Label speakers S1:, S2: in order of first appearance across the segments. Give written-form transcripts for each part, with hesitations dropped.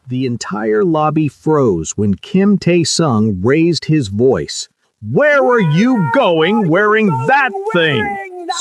S1: The entire lobby froze when Kim Tae-sung raised his voice. "Where are you going wearing that thing?"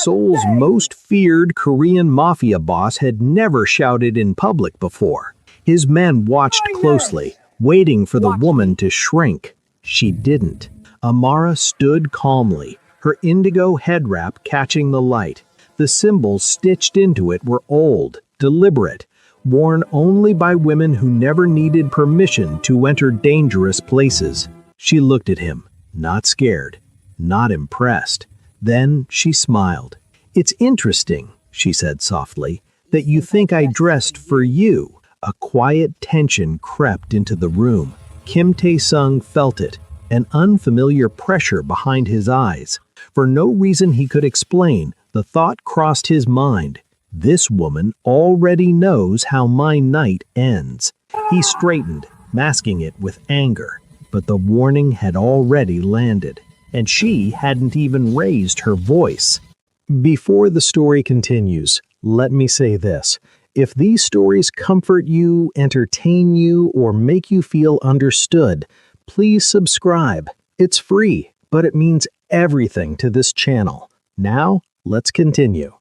S1: Seoul's most feared Korean mafia boss had never shouted in public before. His men watched closely, waiting for the woman to shrink. She didn't. Amara stood calmly, her indigo head wrap catching the light. The symbols stitched into it were old, deliberate, worn only by women who never needed permission to enter dangerous places. She looked at him, not scared, not impressed. Then she smiled. "It's interesting," she said softly, "that you think I dressed for you." A quiet tension crept into the room. Kim Tae-sung felt it, an unfamiliar pressure behind his eyes. For no reason he could explain, the thought crossed his mind. This woman already knows how my night ends. He straightened, masking it with anger. But the warning had already landed, and she hadn't even raised her voice. Before the story continues, let me say this. If these stories comfort you, entertain you, or make you feel understood, please subscribe. It's free, but it means everything to this channel. Now, let's continue.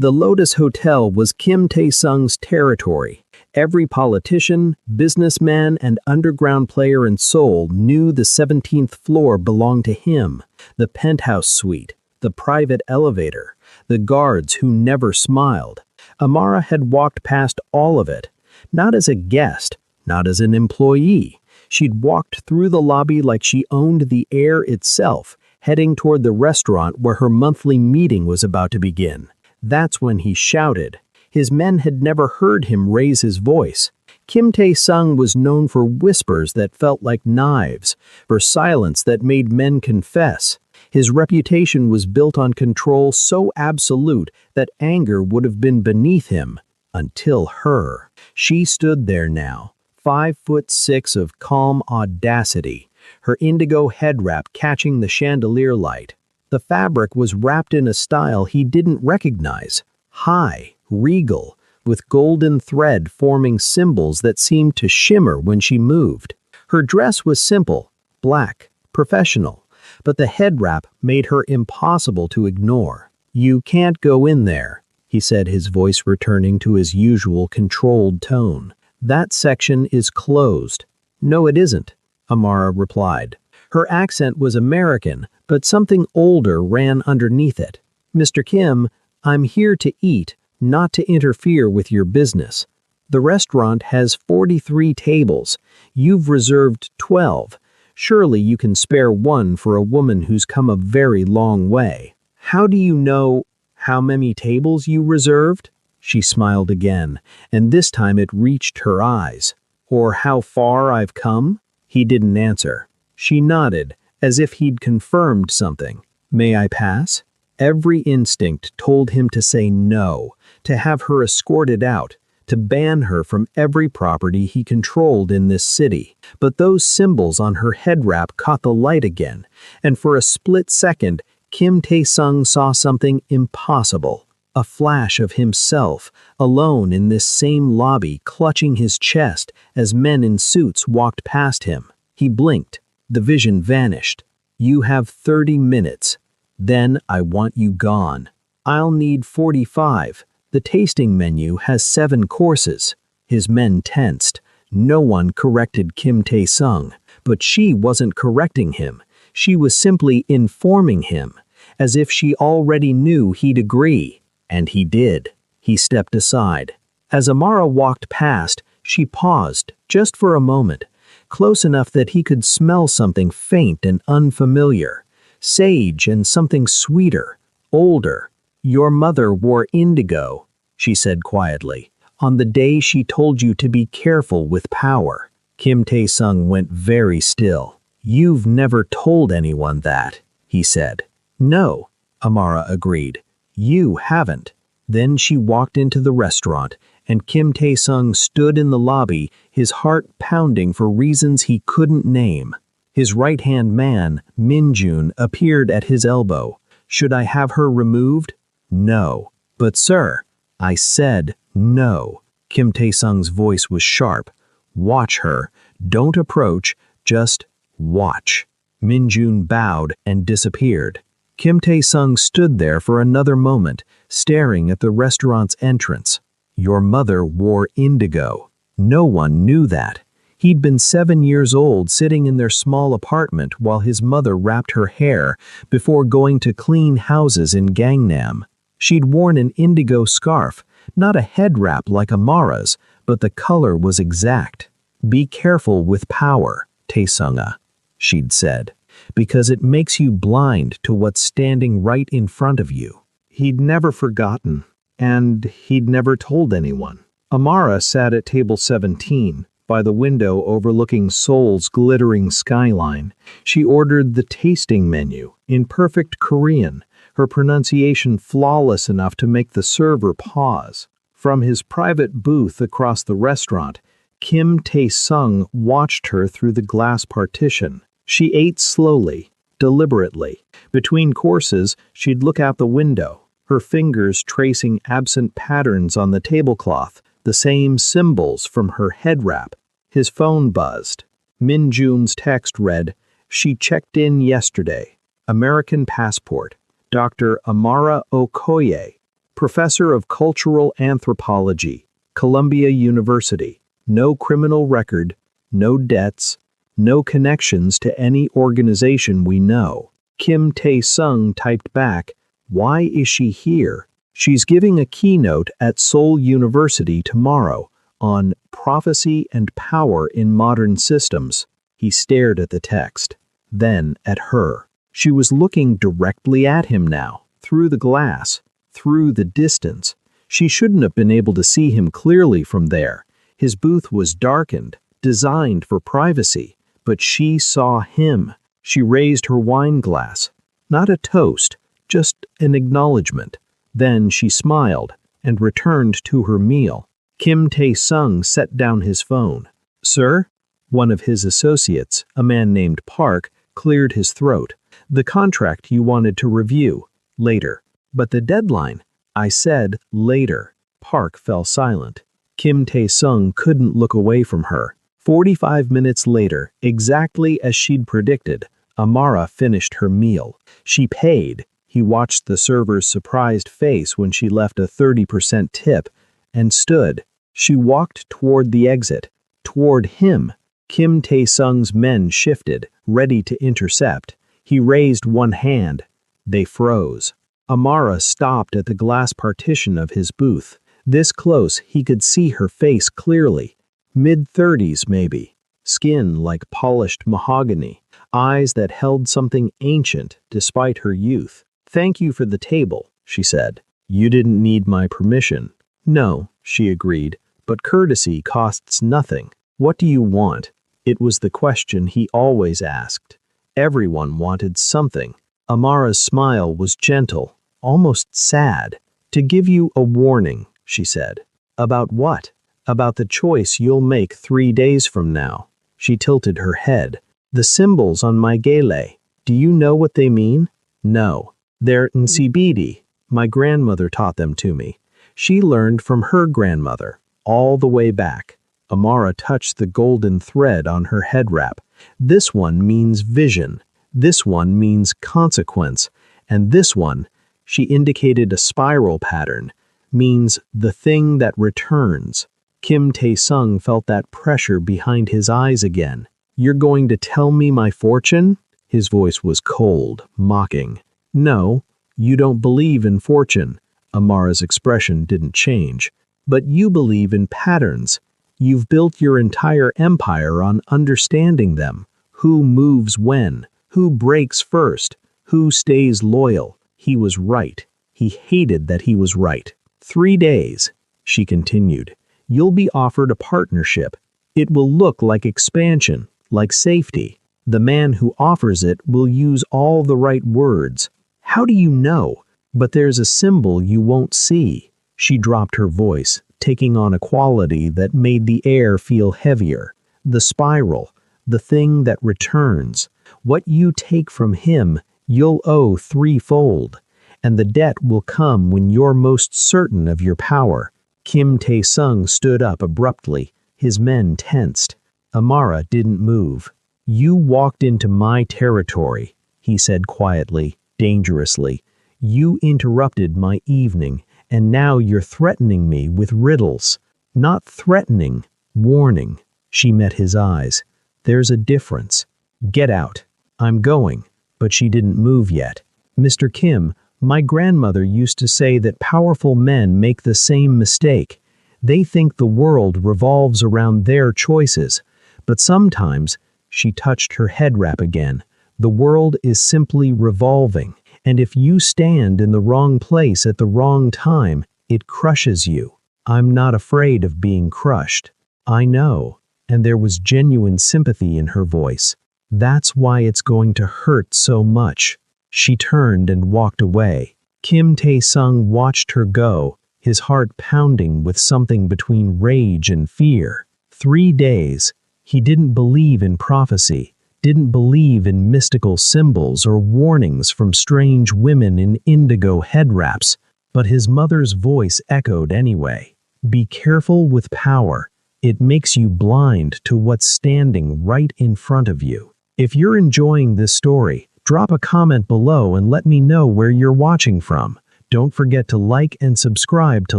S1: The Lotus Hotel was Kim Tae-sung's territory. Every politician, businessman, and underground player in Seoul knew the 17th floor belonged to him. The penthouse suite, the private elevator, the guards who never smiled. Amara had walked past all of it, not as a guest, not as an employee. She'd walked through the lobby like she owned the air itself, heading toward the restaurant where her monthly meeting was about to begin. That's when he shouted. His men had never heard him raise his voice. Kim Tae-sung was known for whispers that felt like knives, for silence that made men confess. His reputation was built on control so absolute that anger would have been beneath him, until her. She stood there now, 5'6" of calm audacity, her indigo head wrap catching the chandelier light. The fabric was wrapped in a style he didn't recognize, high, regal, with golden thread forming symbols that seemed to shimmer when she moved. Her dress was simple, black, professional, but the head wrap made her impossible to ignore. "You can't go in there," he said, his voice returning to his usual controlled tone. "That section is closed." "No, it isn't," Amara replied. Her accent was American, but something older ran underneath it. "Mr. Kim, I'm here to eat, not to interfere with your business. The restaurant has 43 tables. You've reserved 12. Surely you can spare one for a woman who's come a very long way." "How do you know how many tables you reserved?" She smiled again, and this time it reached her eyes. "Or how far I've come?" He didn't answer. She nodded, as if he'd confirmed something. "May I pass?" Every instinct told him to say no, to have her escorted out, to ban her from every property he controlled in this city. But those symbols on her head wrap caught the light again, and for a split second, Kim Tae-sung saw something impossible. A flash of himself, alone in this same lobby, clutching his chest as men in suits walked past him. He blinked. The vision vanished. "You have 30 minutes. Then I want you gone." "I'll need 45. The tasting menu has 7 courses. His men tensed. No one corrected Kim Tae-sung, but she wasn't correcting him. She was simply informing him, as if she already knew he'd agree. And he did. He stepped aside. As Amara walked past, she paused, just for a moment, close enough that he could smell something faint and unfamiliar. Sage and something sweeter, older. "Your mother wore indigo," she said quietly, "on the day she told you to be careful with power." Kim Tae-sung went very still. "You've never told anyone that," he said. "No," Amara agreed. "You haven't." Then she walked into the restaurant, and Kim Tae-sung stood in the lobby, his heart pounding for reasons he couldn't name. His right-hand man, Min-jun, appeared at his elbow. "Should I have her removed?" "No." "But sir," "I said no." Kim Tae-sung's voice was sharp. Watch her. Don't approach, just watch. Minjun bowed and disappeared. Kim Tae-sung stood there for another moment, staring at the restaurant's entrance. Your mother wore indigo. No one knew that. He'd been 7 years old, sitting in their small apartment while his mother wrapped her hair before going to clean houses in Gangnam. She'd worn an indigo scarf, not a head wrap like Amara's, but the color was exact. Be careful with power, Tae-sung-a, she'd said, because it makes you blind to what's standing right in front of you. He'd never forgotten, and he'd never told anyone. Amara sat at table 17, by the window overlooking Seoul's glittering skyline. She ordered the tasting menu, in perfect Korean, her pronunciation flawless enough to make the server pause. From his private booth across the restaurant, Kim Tae-sung watched her through the glass partition. She ate slowly, deliberately. Between courses, she'd look out the window, her fingers tracing absent patterns on the tablecloth, the same symbols from her head wrap. His phone buzzed. Minjun's text read, "She checked in yesterday. American passport. Dr. Amara Okoye, professor of cultural anthropology, Columbia University. No criminal record, no debts, no connections to any organization we know." Kim Tae-sung typed back, "Why is she here? She's giving a keynote at Seoul University tomorrow on prophecy and power in modern systems." He stared at the text, then at her. She was looking directly at him now, through the glass, through the distance. She shouldn't have been able to see him clearly from there. His booth was darkened, designed for privacy, but she saw him. She raised her wine glass. Not a toast, just an acknowledgement. Then she smiled and returned to her meal. Kim Tae-sung set down his phone. "Sir?" One of his associates, a man named Park, cleared his throat. "The contract you wanted to review. Later." "But the deadline." "I said later." Park fell silent. Kim Tae-sung couldn't look away from her. 45 minutes later, exactly as she'd predicted, Amara finished her meal. She paid. He watched the server's surprised face when she left a 30% tip, and stood. She walked toward the exit, toward him. Kim Tae-sung's men shifted, ready to intercept. He raised one hand. They froze. Amara stopped at the glass partition of his booth. This close, he could see her face clearly. Mid-30s, maybe. Skin like polished mahogany. Eyes that held something ancient despite her youth. "Thank you for the table," she said. "You didn't need my permission." "No," she agreed, "but courtesy costs nothing. What do you want?" It was the question he always asked. Everyone wanted something. Amara's smile was gentle, almost sad. "To give you a warning," she said. "About what?" "About the choice you'll make 3 days from now." She tilted her head. "The symbols on my gele, do you know what they mean?" "No. They're Nsibidi. My grandmother taught them to me. She learned from her grandmother, all the way back." Amara touched the golden thread on her head wrap. "This one means vision. This one means consequence. And this one," she indicated a spiral pattern, "means the thing that returns." Kim Tae-sung felt that pressure behind his eyes again. "You're going to tell me my fortune?" His voice was cold, mocking. "No, you don't believe in fortune." Amara's expression didn't change. "But you believe in patterns. You've built your entire empire on understanding them. Who moves when? Who breaks first? Who stays loyal?" He was right. He hated that he was right. 3 days, she continued. "You'll be offered a partnership. It will look like expansion, like safety. The man who offers it will use all the right words. How do you know? But there's a symbol you won't see." She dropped her voice, taking on a quality that made the air feel heavier. "The spiral, the thing that returns. What you take from him, you'll owe threefold. And the debt will come when you're most certain of your power." Kim Tae-sung stood up abruptly. His men tensed. Amara didn't move. "You walked into my territory," he said quietly, dangerously. "You interrupted my evening, and now you're threatening me with riddles." "Not threatening, warning." She met his eyes. "There's a difference. Get out." "I'm going." But she didn't move yet. "Mr. Kim, my grandmother used to say that powerful men make the same mistake. They think the world revolves around their choices. But sometimes," she touched her head wrap again, "the world is simply revolving. And if you stand in the wrong place at the wrong time, it crushes you." "I'm not afraid of being crushed." "I know." And there was genuine sympathy in her voice. "That's why it's going to hurt so much." She turned and walked away. Kim Tae-sung watched her go, his heart pounding with something between rage and fear. 3 days. He didn't believe in prophecy, didn't believe in mystical symbols or warnings from strange women in indigo head wraps, but his mother's voice echoed anyway. "Be careful with power. It makes you blind to what's standing right in front of you." If you're enjoying this story, drop a comment below and let me know where you're watching from. Don't forget to like and subscribe to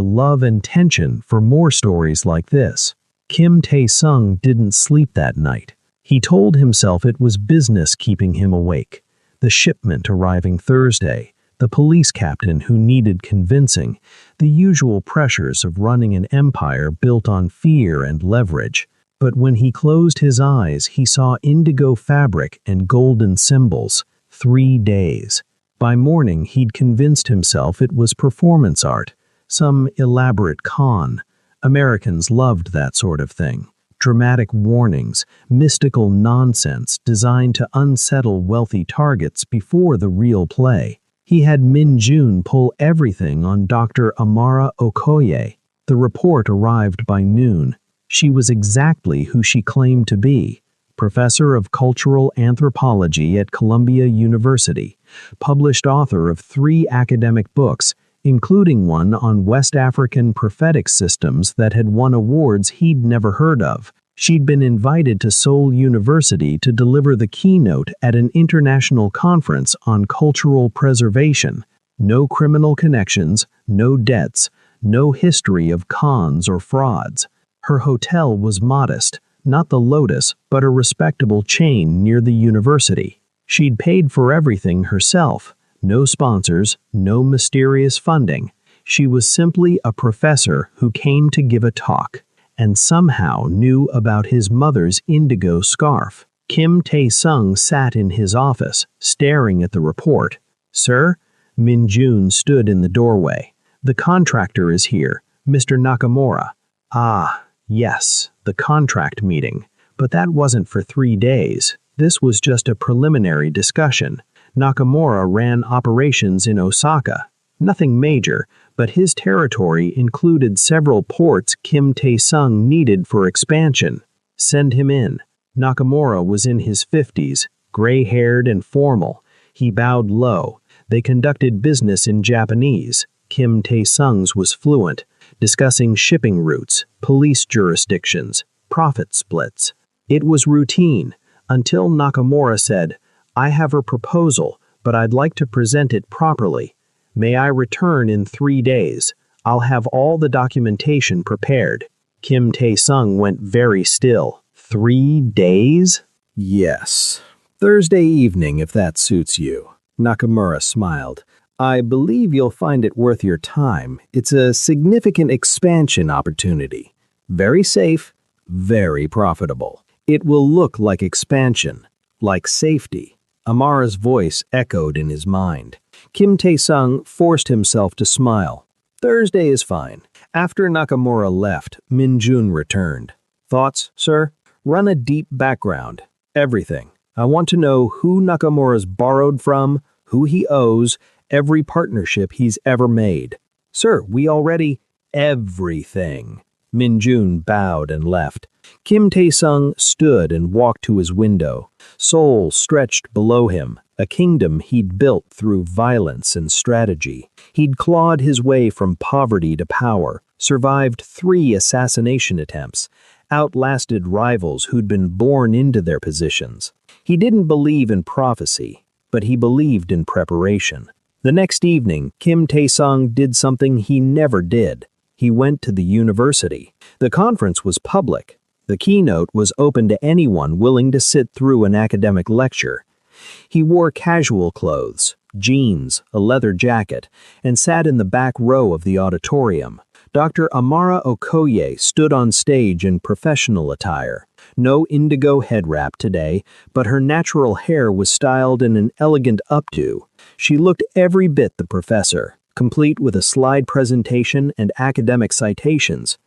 S1: Love and Tension for more stories like this. Kim Tae-sung didn't sleep that night. He told himself it was business keeping him awake. The shipment arriving Thursday, the police captain who needed convincing, the usual pressures of running an empire built on fear and leverage. But when he closed his eyes, he saw indigo fabric and golden symbols. 3 days. By morning, he'd convinced himself it was performance art, some elaborate con. Americans loved that sort of thing. Dramatic warnings, mystical nonsense designed to unsettle wealthy targets before the real play. He had Min Jun pull everything on Dr. Amara Okoye. The report arrived by noon. She was exactly who she claimed to be. Professor of Cultural Anthropology at Columbia University, published author of 3 academic books, including one on West African prophetic systems that had won awards he'd never heard of. She'd been invited to Seoul University to deliver the keynote at an international conference on cultural preservation. No criminal connections, no debts, no history of cons or frauds. Her hotel was modest, not the Lotus, but a respectable chain near the university. She'd paid for everything herself. No sponsors, no mysterious funding. She was simply a professor who came to give a talk, and somehow knew about his mother's indigo scarf. Kim Tae-sung sat in his office, staring at the report. "Sir?" Min Jun stood in the doorway. "The contractor is here, Mr. Nakamura." "Ah, yes, the contract meeting. But that wasn't for 3 days. This was just a preliminary discussion. Nakamura ran operations in Osaka. Nothing major, but his territory included several ports Kim Tae-sung needed for expansion. Send him in." Nakamura was in his 50s, gray-haired and formal. He bowed low. They conducted business in Japanese. Kim Tae-sung's was fluent, discussing shipping routes, police jurisdictions, profit splits. It was routine, until Nakamura said, "I have a proposal, but I'd like to present it properly. May I return in 3 days? I'll have all the documentation prepared." Kim Tae-sung went very still. 3 days? "Yes. Thursday evening, if that suits you." Nakamura smiled. "I believe you'll find it worth your time. It's a significant expansion opportunity. Very safe, very profitable. It will look like expansion, like safety." Amara's voice echoed in his mind. Kim Tae-sung forced himself to smile. "Thursday is fine." After Nakamura left, Min Jun returned. "Thoughts, sir?" "Run a deep background. Everything. I want to know who Nakamura's borrowed from, who he owes, every partnership he's ever made." "Sir, we already—" "Everything." Min Jun bowed and left. Kim Tae-sung stood and walked to his window. Seoul stretched below him, a kingdom he'd built through violence and strategy. He'd clawed his way from poverty to power, survived 3 assassination attempts, outlasted rivals who'd been born into their positions. He didn't believe in prophecy, but he believed in preparation. The next evening, Kim Tae-sung did something he never did. He went to the university. The conference was public. The keynote was open to anyone willing to sit through an academic lecture. He wore casual clothes, jeans, a leather jacket, and sat in the back row of the auditorium. Dr. Amara Okoye stood on stage in professional attire. No indigo head wrap today, but her natural hair was styled in an elegant updo. She looked every bit the professor, complete with a slide presentation and academic citations.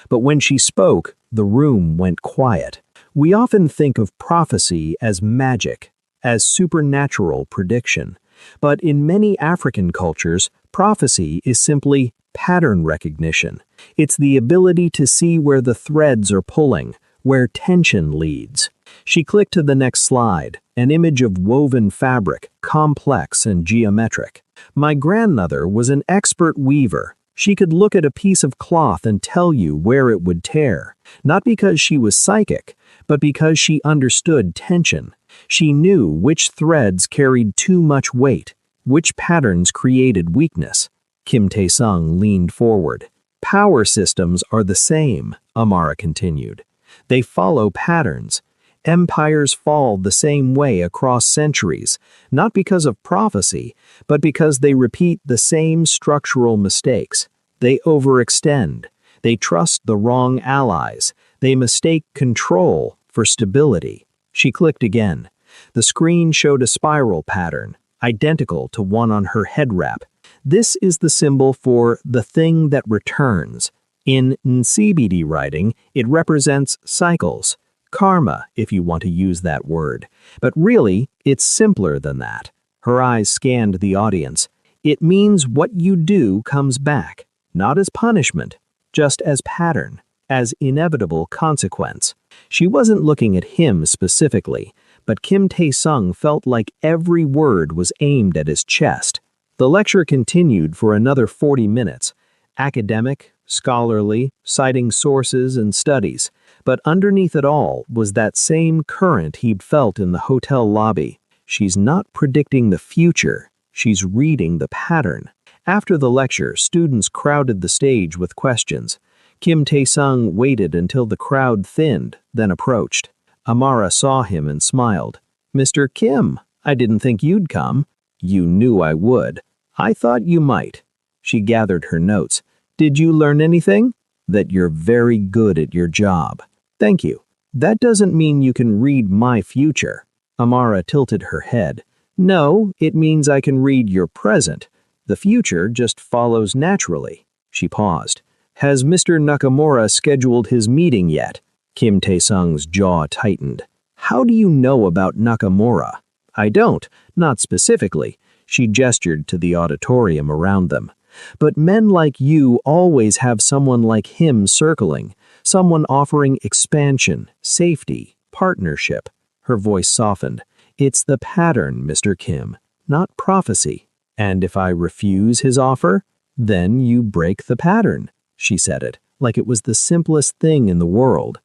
S1: But when she spoke, the room went quiet. We often think of prophecy as magic, as supernatural prediction. But in many African cultures, prophecy is simply pattern recognition. It's the ability to see where the threads are pulling, where tension leads. She clicked to the next slide, an image of woven fabric, complex and geometric. My grandmother was an expert weaver. She could look at a piece of cloth and tell you where it would tear, not because she was psychic, but because she understood tension. She knew which threads carried too much weight, which patterns created weakness. Kim Tae-sung leaned forward. Power systems are the same, Amara continued. They follow patterns. Empires fall the same way across centuries, not because of prophecy, but because they repeat the same structural mistakes. They overextend. They trust the wrong allies. They mistake control for stability. She clicked again. The screen showed a spiral pattern, identical to one on her head wrap. This is the symbol for the thing that returns. In Ncbd writing, it represents cycles. Karma, if you want to use that word. But really, it's simpler than that. Her eyes scanned the audience. It means what you do comes back, not as punishment, just as pattern, as inevitable consequence. She wasn't looking at him specifically, but Kim Tae-sung felt like every word was aimed at his chest. The lecture continued for another 40 minutes, academic, scholarly, citing sources and studies. But underneath it all was that same current he'd felt in the hotel lobby. She's not predicting the future, she's reading the pattern. After the lecture, students crowded the stage with questions. Kim Tae-sung waited until the crowd thinned, then approached. Amara saw him and smiled. "Mr. Kim, I didn't think you'd come." "You knew I would." "I thought you might." She gathered her notes. "Did you learn anything?" "That you're very good at your job." "Thank you. That doesn't mean you can read my future." Amara tilted her head. "No, it means I can read your present. The future just follows naturally." She paused. "Has Mr. Nakamura scheduled his meeting yet?" Kim Tae-sung's jaw tightened. "How do you know about Nakamura?" "I don't, not specifically." She gestured to the auditorium around them. "But men like you always have someone like him circling, someone offering expansion, safety, partnership." Her voice softened. "It's the pattern, Mr. Kim, not prophecy. And if I refuse his offer, then you break the pattern." She said it, like it was the simplest thing in the world.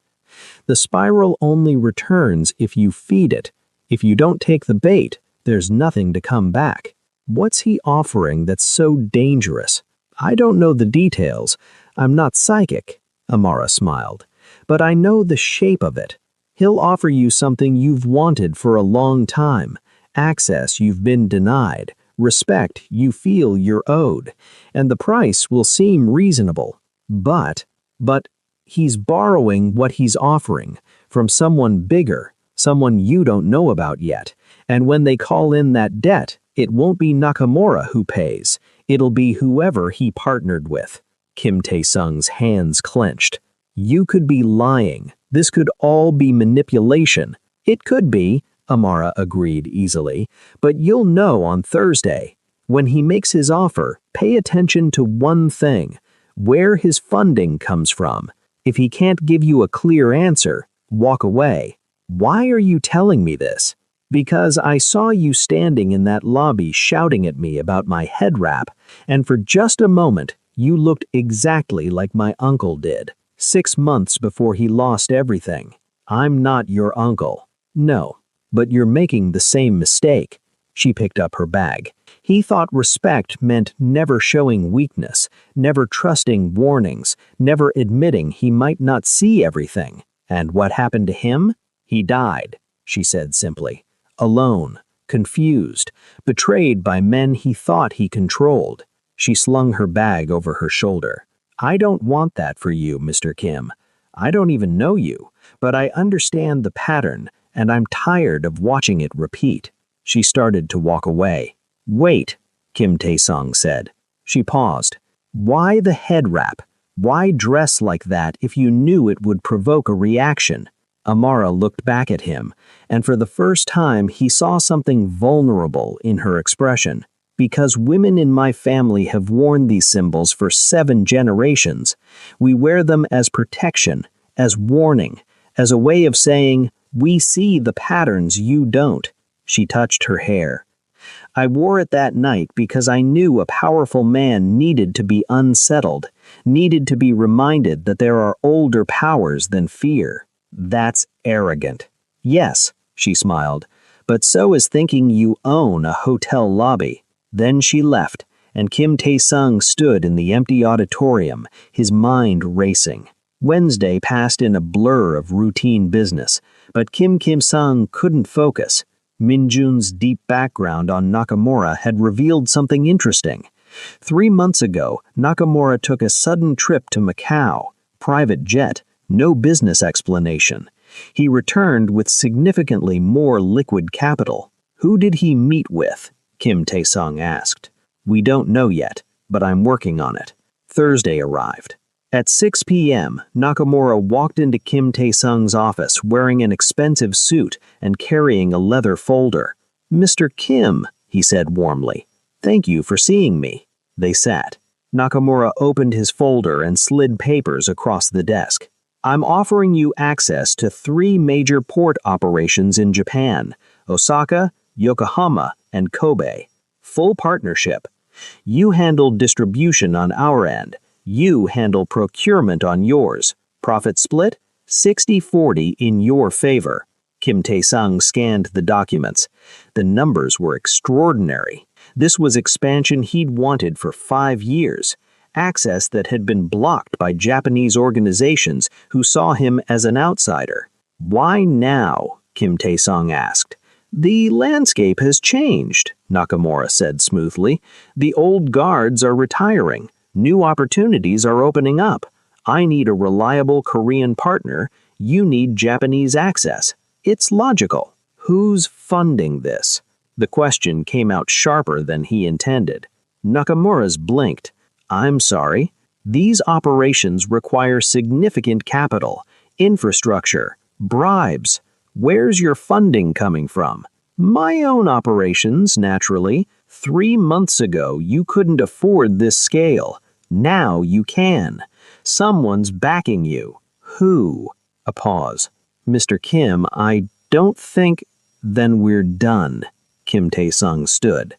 S1: The spiral only returns if you feed it. If you don't take the bait, there's nothing to come back. What's he offering that's so dangerous? "I don't know the details. I'm not psychic," Amara smiled. "But I know the shape of it. He'll offer you something you've wanted for a long time, access you've been denied, respect you feel you're owed, and the price will seem reasonable. But he's borrowing what he's offering from someone bigger, someone you don't know about yet, and when they call in that debt, it won't be Nakamura who pays. It'll be whoever he partnered with." Kim Tae-sung's hands clenched. "You could be lying. This could all be manipulation." "It could be," Amara agreed easily, "but you'll know on Thursday. When he makes his offer, pay attention to one thing, where his funding comes from. If he can't give you a clear answer, walk away." "Why are you telling me this?" "Because I saw you standing in that lobby shouting at me about my head wrap, and for just a moment, you looked exactly like my uncle did. 6 months before he lost everything. I'm not your uncle. No, but you're making the same mistake. She picked up her bag. He thought respect meant never showing weakness, never trusting warnings, never admitting he might not see everything. And what happened to him? He died, she said simply. Alone, confused, betrayed by men he thought he controlled. She slung her bag over her shoulder. I don't want that for you, Mr. Kim. I don't even know you, but I understand the pattern, and I'm tired of watching it repeat. She started to walk away. Wait, Kim Tae-sung said. She paused. Why the head wrap? Why dress like that if you knew it would provoke a reaction? Amara looked back at him, and for the first time he saw something vulnerable in her expression. Because women in my family have worn these symbols for 7 generations, we wear them as protection, as warning, as a way of saying, we see the patterns you don't. She touched her hair. I wore it that night because I knew a powerful man needed to be unsettled, needed to be reminded that there are older powers than fear. That's arrogant. Yes, she smiled, but so is thinking you own a hotel lobby. Then she left, and Kim Tae-sung stood in the empty auditorium, his mind racing. Wednesday passed in a blur of routine business, but Kim Kim-sung couldn't focus. Min-jun's deep background on Nakamura had revealed something interesting. 3 months ago, Nakamura took a sudden trip to Macau, private jet, no business explanation. He returned with significantly more liquid capital. Who did he meet with? Kim Tae-sung asked. We don't know yet, but I'm working on it. Thursday arrived. At 6 p.m., Nakamura walked into Kim Tae-sung's office wearing an expensive suit and carrying a leather folder. Mr. Kim, he said warmly, thank you for seeing me. They sat. Nakamura opened his folder and slid papers across the desk. I'm offering you access to 3 major port operations in Japan, Osaka, Yokohama, and Kobe. Full partnership. You handle distribution on our end. You handle procurement on yours. Profit split? 60-40 in your favor. Kim Tae-sung scanned the documents. The numbers were extraordinary. This was expansion he'd wanted for 5 years. Access that had been blocked by Japanese organizations who saw him as an outsider. Why now? Kim Tae-sung asked. The landscape has changed, Nakamura said smoothly. The old guards are retiring. New opportunities are opening up. I need a reliable Korean partner. You need Japanese access. It's logical. Who's funding this? The question came out sharper than he intended. Nakamura's blinked. I'm sorry. These operations require significant capital, infrastructure, bribes. Where's your funding coming from? My own operations, naturally. 3 months ago, you couldn't afford this scale. Now you can. Someone's backing you. Who? A pause. Mr. Kim, I don't think... Then we're done. Kim Tae-sung stood.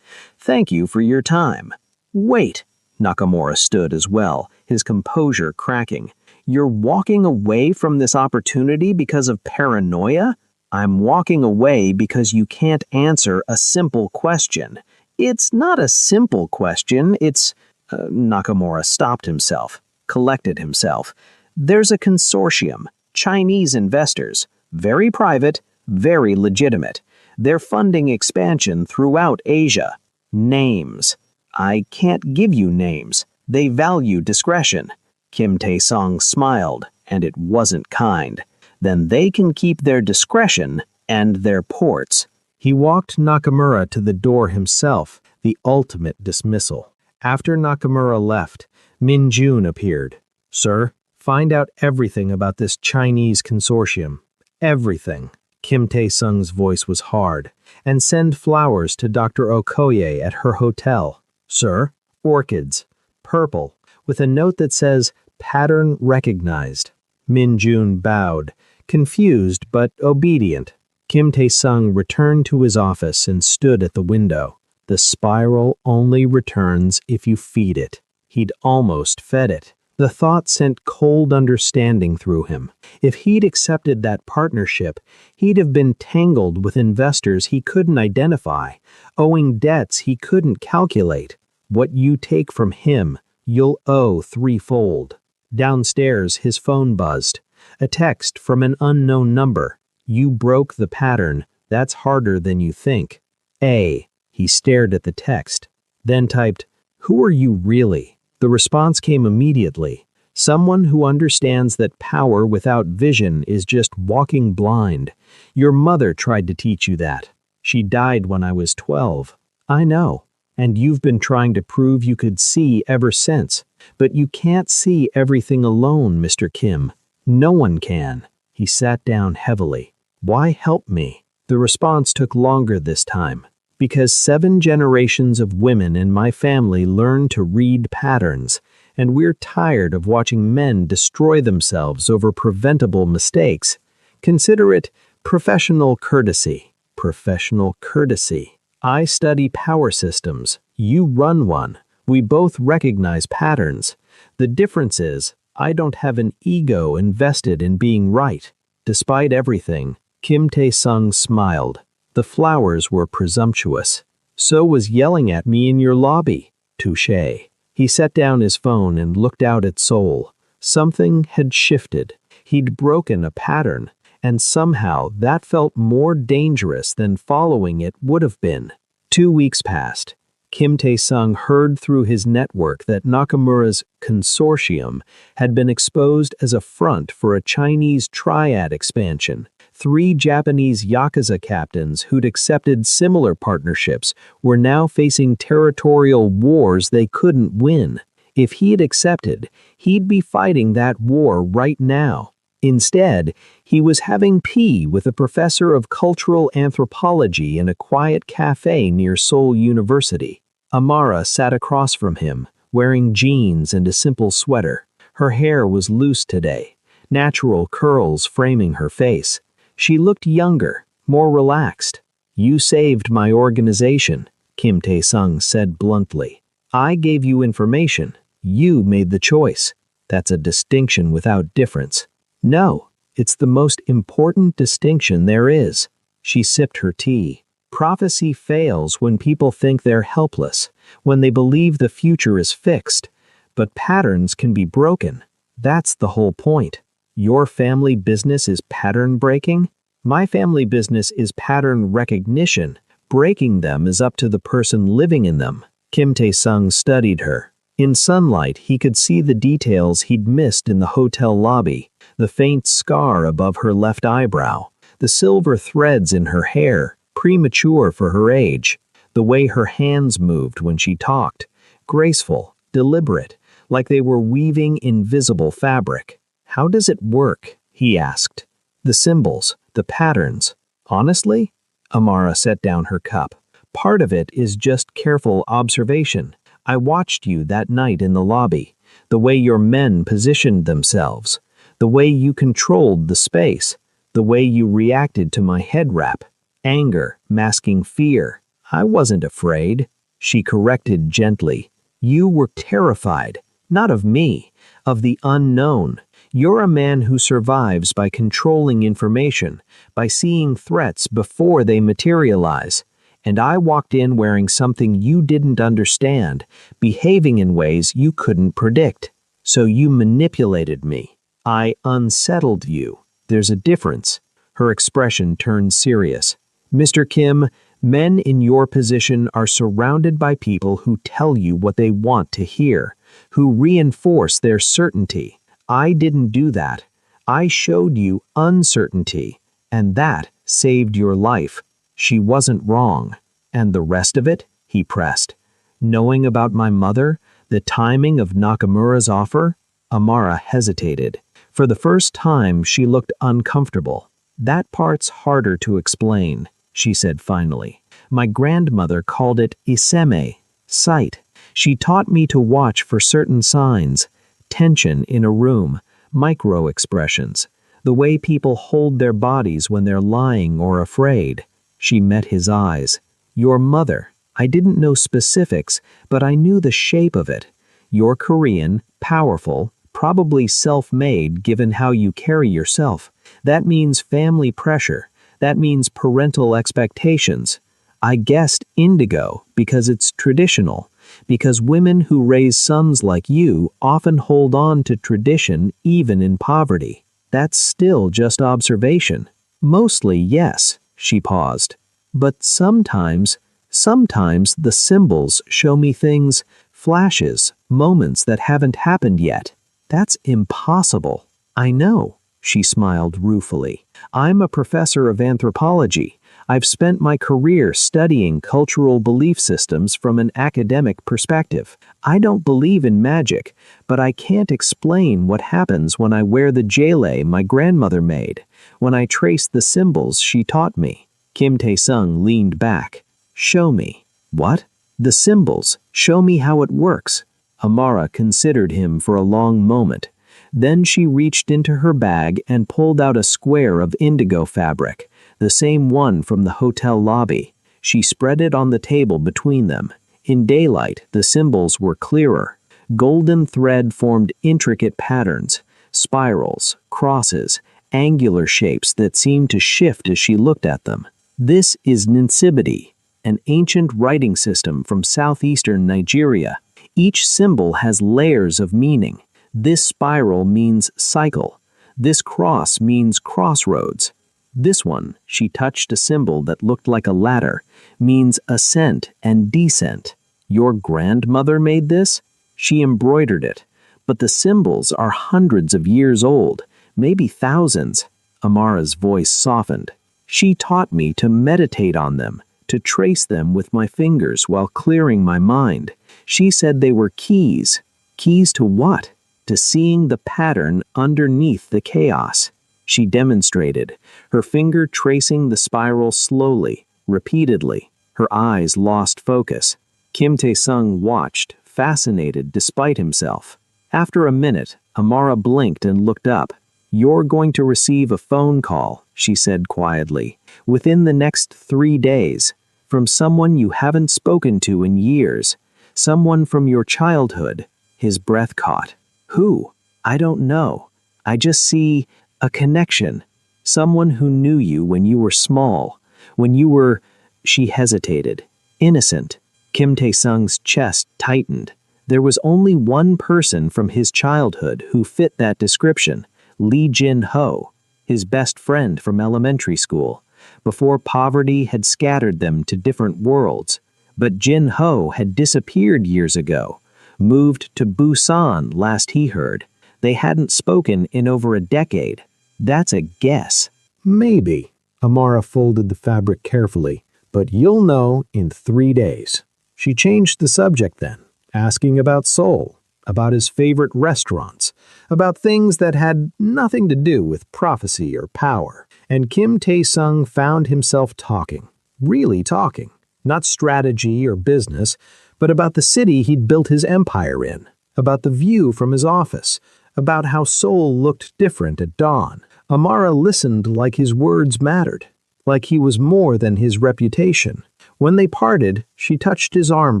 S1: Thank you for your time. Wait. Nakamura stood as well, his composure cracking. You're walking away from this opportunity because of paranoia? I'm walking away because you can't answer a simple question. It's not a simple question, it's... Nakamura stopped himself, collected himself. There's a consortium, Chinese investors, very private, very legitimate. They're funding expansion throughout Asia. Names. I can't give you names. They value discretion. Kim Tae-sung smiled, and it wasn't kind. Then they can keep their discretion and their ports. He walked Nakamura to the door himself, the ultimate dismissal. After Nakamura left, Min-jun appeared. Sir, find out everything about this Chinese consortium. Everything. Kim Tae-sung's voice was hard. And send flowers to Dr. Okoye at her hotel. Sir, orchids. Purple, with a note that says, pattern recognized. Min-jun bowed, confused but obedient. Kim Tae-sung returned to his office and stood at the window. The spiral only returns if you feed it. He'd almost fed it. The thought sent cold understanding through him. If he'd accepted that partnership, he'd have been tangled with investors he couldn't identify, owing debts he couldn't calculate. What you take from him, you'll owe threefold. Downstairs, his phone buzzed. A text from an unknown number. You broke the pattern. That's harder than you think. He stared at the text, then typed, "Who are you really?" The response came immediately. Someone who understands that power without vision is just walking blind. Your mother tried to teach you that. She died when I was 12. I know. And you've been trying to prove you could see ever since. But you can't see everything alone, Mr. Kim. No one can. He sat down heavily. Why help me? The response took longer this time. Because 7 generations of women in my family learned to read patterns, and we're tired of watching men destroy themselves over preventable mistakes. Consider it professional courtesy. Professional courtesy. I study power systems. You run one. We both recognize patterns. The difference is, I don't have an ego invested in being right. Despite everything, Kim Tae-sung smiled. The flowers were presumptuous. So was yelling at me in your lobby. Touché. He set down his phone and looked out at Seoul. Something had shifted. He'd broken a pattern, and somehow that felt more dangerous than following it would have been. 2 weeks passed. Kim Tae-sung heard through his network that Nakamura's consortium had been exposed as a front for a Chinese triad expansion. 3 Japanese Yakuza captains who'd accepted similar partnerships were now facing territorial wars they couldn't win. If he had accepted, he'd be fighting that war right now. Instead, he was having tea with a professor of cultural anthropology in a quiet cafe near Seoul University. Amara sat across from him, wearing jeans and a simple sweater. Her hair was loose today, natural curls framing her face. She looked younger, more relaxed. You saved my organization, Kim Tae-sung said bluntly. I gave you information. You made the choice. That's a distinction without difference. No, it's the most important distinction there is. She sipped her tea. Prophecy fails when people think they're helpless, when they believe the future is fixed. But patterns can be broken. That's the whole point. Your family business is pattern breaking? My family business is pattern recognition. Breaking them is up to the person living in them. Kim Tae-sung studied her. In sunlight, he could see the details he'd missed in the hotel lobby. The faint scar above her left eyebrow, the silver threads in her hair, premature for her age, the way her hands moved when she talked, graceful, deliberate, like they were weaving invisible fabric. How does it work? He asked. The symbols, the patterns. Honestly? Amara set down her cup. Part of it is just careful observation. I watched you that night in the lobby, the way your men positioned themselves, the way you controlled the space, the way you reacted to my head wrap. Anger, masking fear. I wasn't afraid. She corrected gently. You were terrified, not of me, of the unknown. You're a man who survives by controlling information, by seeing threats before they materialize. And I walked in wearing something you didn't understand, behaving in ways you couldn't predict. So you manipulated me. I unsettled you. There's a difference. Her expression turned serious. Mr. Kim, men in your position are surrounded by people who tell you what they want to hear, who reinforce their certainty. I didn't do that. I showed you uncertainty, and that saved your life. She wasn't wrong. And the rest of it? He pressed. Knowing about my mother, the timing of Nakamura's offer? Amara hesitated. For the first time, she looked uncomfortable. That part's harder to explain, she said finally. My grandmother called it iseme, sight. She taught me to watch for certain signs, tension in a room, micro-expressions, the way people hold their bodies when they're lying or afraid. She met his eyes. Your mother. I didn't know specifics, but I knew the shape of it. You're Korean, powerful, Probably self-made given how you carry yourself. That means family pressure. That means parental expectations. I guessed indigo because it's traditional, because women who raise sons like you often hold on to tradition even in poverty. That's still just observation. Mostly, yes, she paused. But sometimes the symbols show me things, flashes, moments that haven't happened yet. That's impossible. I know, she smiled ruefully. I'm a professor of anthropology. I've spent my career studying cultural belief systems from an academic perspective. I don't believe in magic, but I can't explain what happens when I wear the jele my grandmother made, when I trace the symbols she taught me. Kim Tae-sung leaned back. Show me. What? The symbols. Show me how it works. Amara considered him for a long moment. Then she reached into her bag and pulled out a square of indigo fabric, the same one from the hotel lobby. She spread it on the table between them. In daylight, the symbols were clearer. Golden thread formed intricate patterns, spirals, crosses, angular shapes that seemed to shift as she looked at them. This is Ninsibidi, an ancient writing system from southeastern Nigeria. Each symbol has layers of meaning. This spiral means cycle. This cross means crossroads. This one, she touched a symbol that looked like a ladder, means ascent and descent. Your grandmother made this? She embroidered it. But the symbols are hundreds of years old, maybe thousands. Amara's voice softened. She taught me to meditate on them, to trace them with my fingers while clearing my mind. She said they were keys. Keys to what? To seeing the pattern underneath the chaos. She demonstrated, her finger tracing the spiral slowly, repeatedly. Her eyes lost focus. Kim Tae-sung watched, fascinated despite himself. After a minute, Amara blinked and looked up. You're going to receive a phone call, she said quietly, within the next 3 days, from someone you haven't spoken to in years, someone from your childhood. His breath caught. Who? I don't know. I just see a connection. Someone who knew you when you were small, when you were, she hesitated, innocent. Kim Tae-sung's chest tightened. There was only one person from his childhood who fit that description, Lee Jin-ho, his best friend from elementary school, before poverty had scattered them to different worlds. But Jin-ho had disappeared years ago, moved to Busan last he heard. They hadn't spoken in over a decade. That's a guess.
S2: Maybe. Amara folded the fabric carefully, but you'll know in 3 days. She changed the subject then, asking about Seoul, about his favorite restaurants, about things that had nothing to do with prophecy or power. And Kim Tae-sung found himself talking, really talking, not strategy or business, but about the city he'd built his empire in, about the view from his office, about how Seoul looked different at dawn. Amara listened like his words mattered, like he was more than his reputation. When they parted, she touched his arm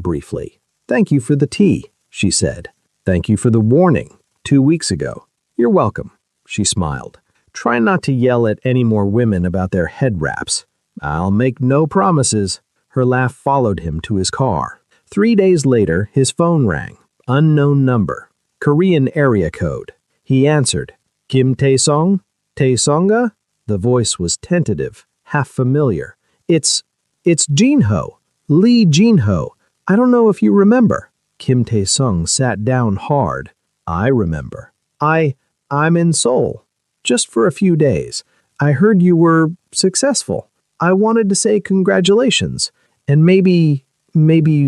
S2: briefly. Thank you for the tea, she said. Thank you for the warning 2 weeks ago. You're welcome, she smiled. Try not to yell at any more women about their head wraps. I'll make no promises. Her laugh followed him to his car. 3 days later, his phone rang. Unknown number. Korean area code. He answered. Kim Tae-sung? Tae-sunga? The voice was tentative, half familiar. It's Jin-ho. Lee Jin-ho. I don't know if you remember. Kim Tae-sung sat down hard. I remember. I'm in Seoul. Just for a few days. I heard you were successful. I wanted to say congratulations. And maybe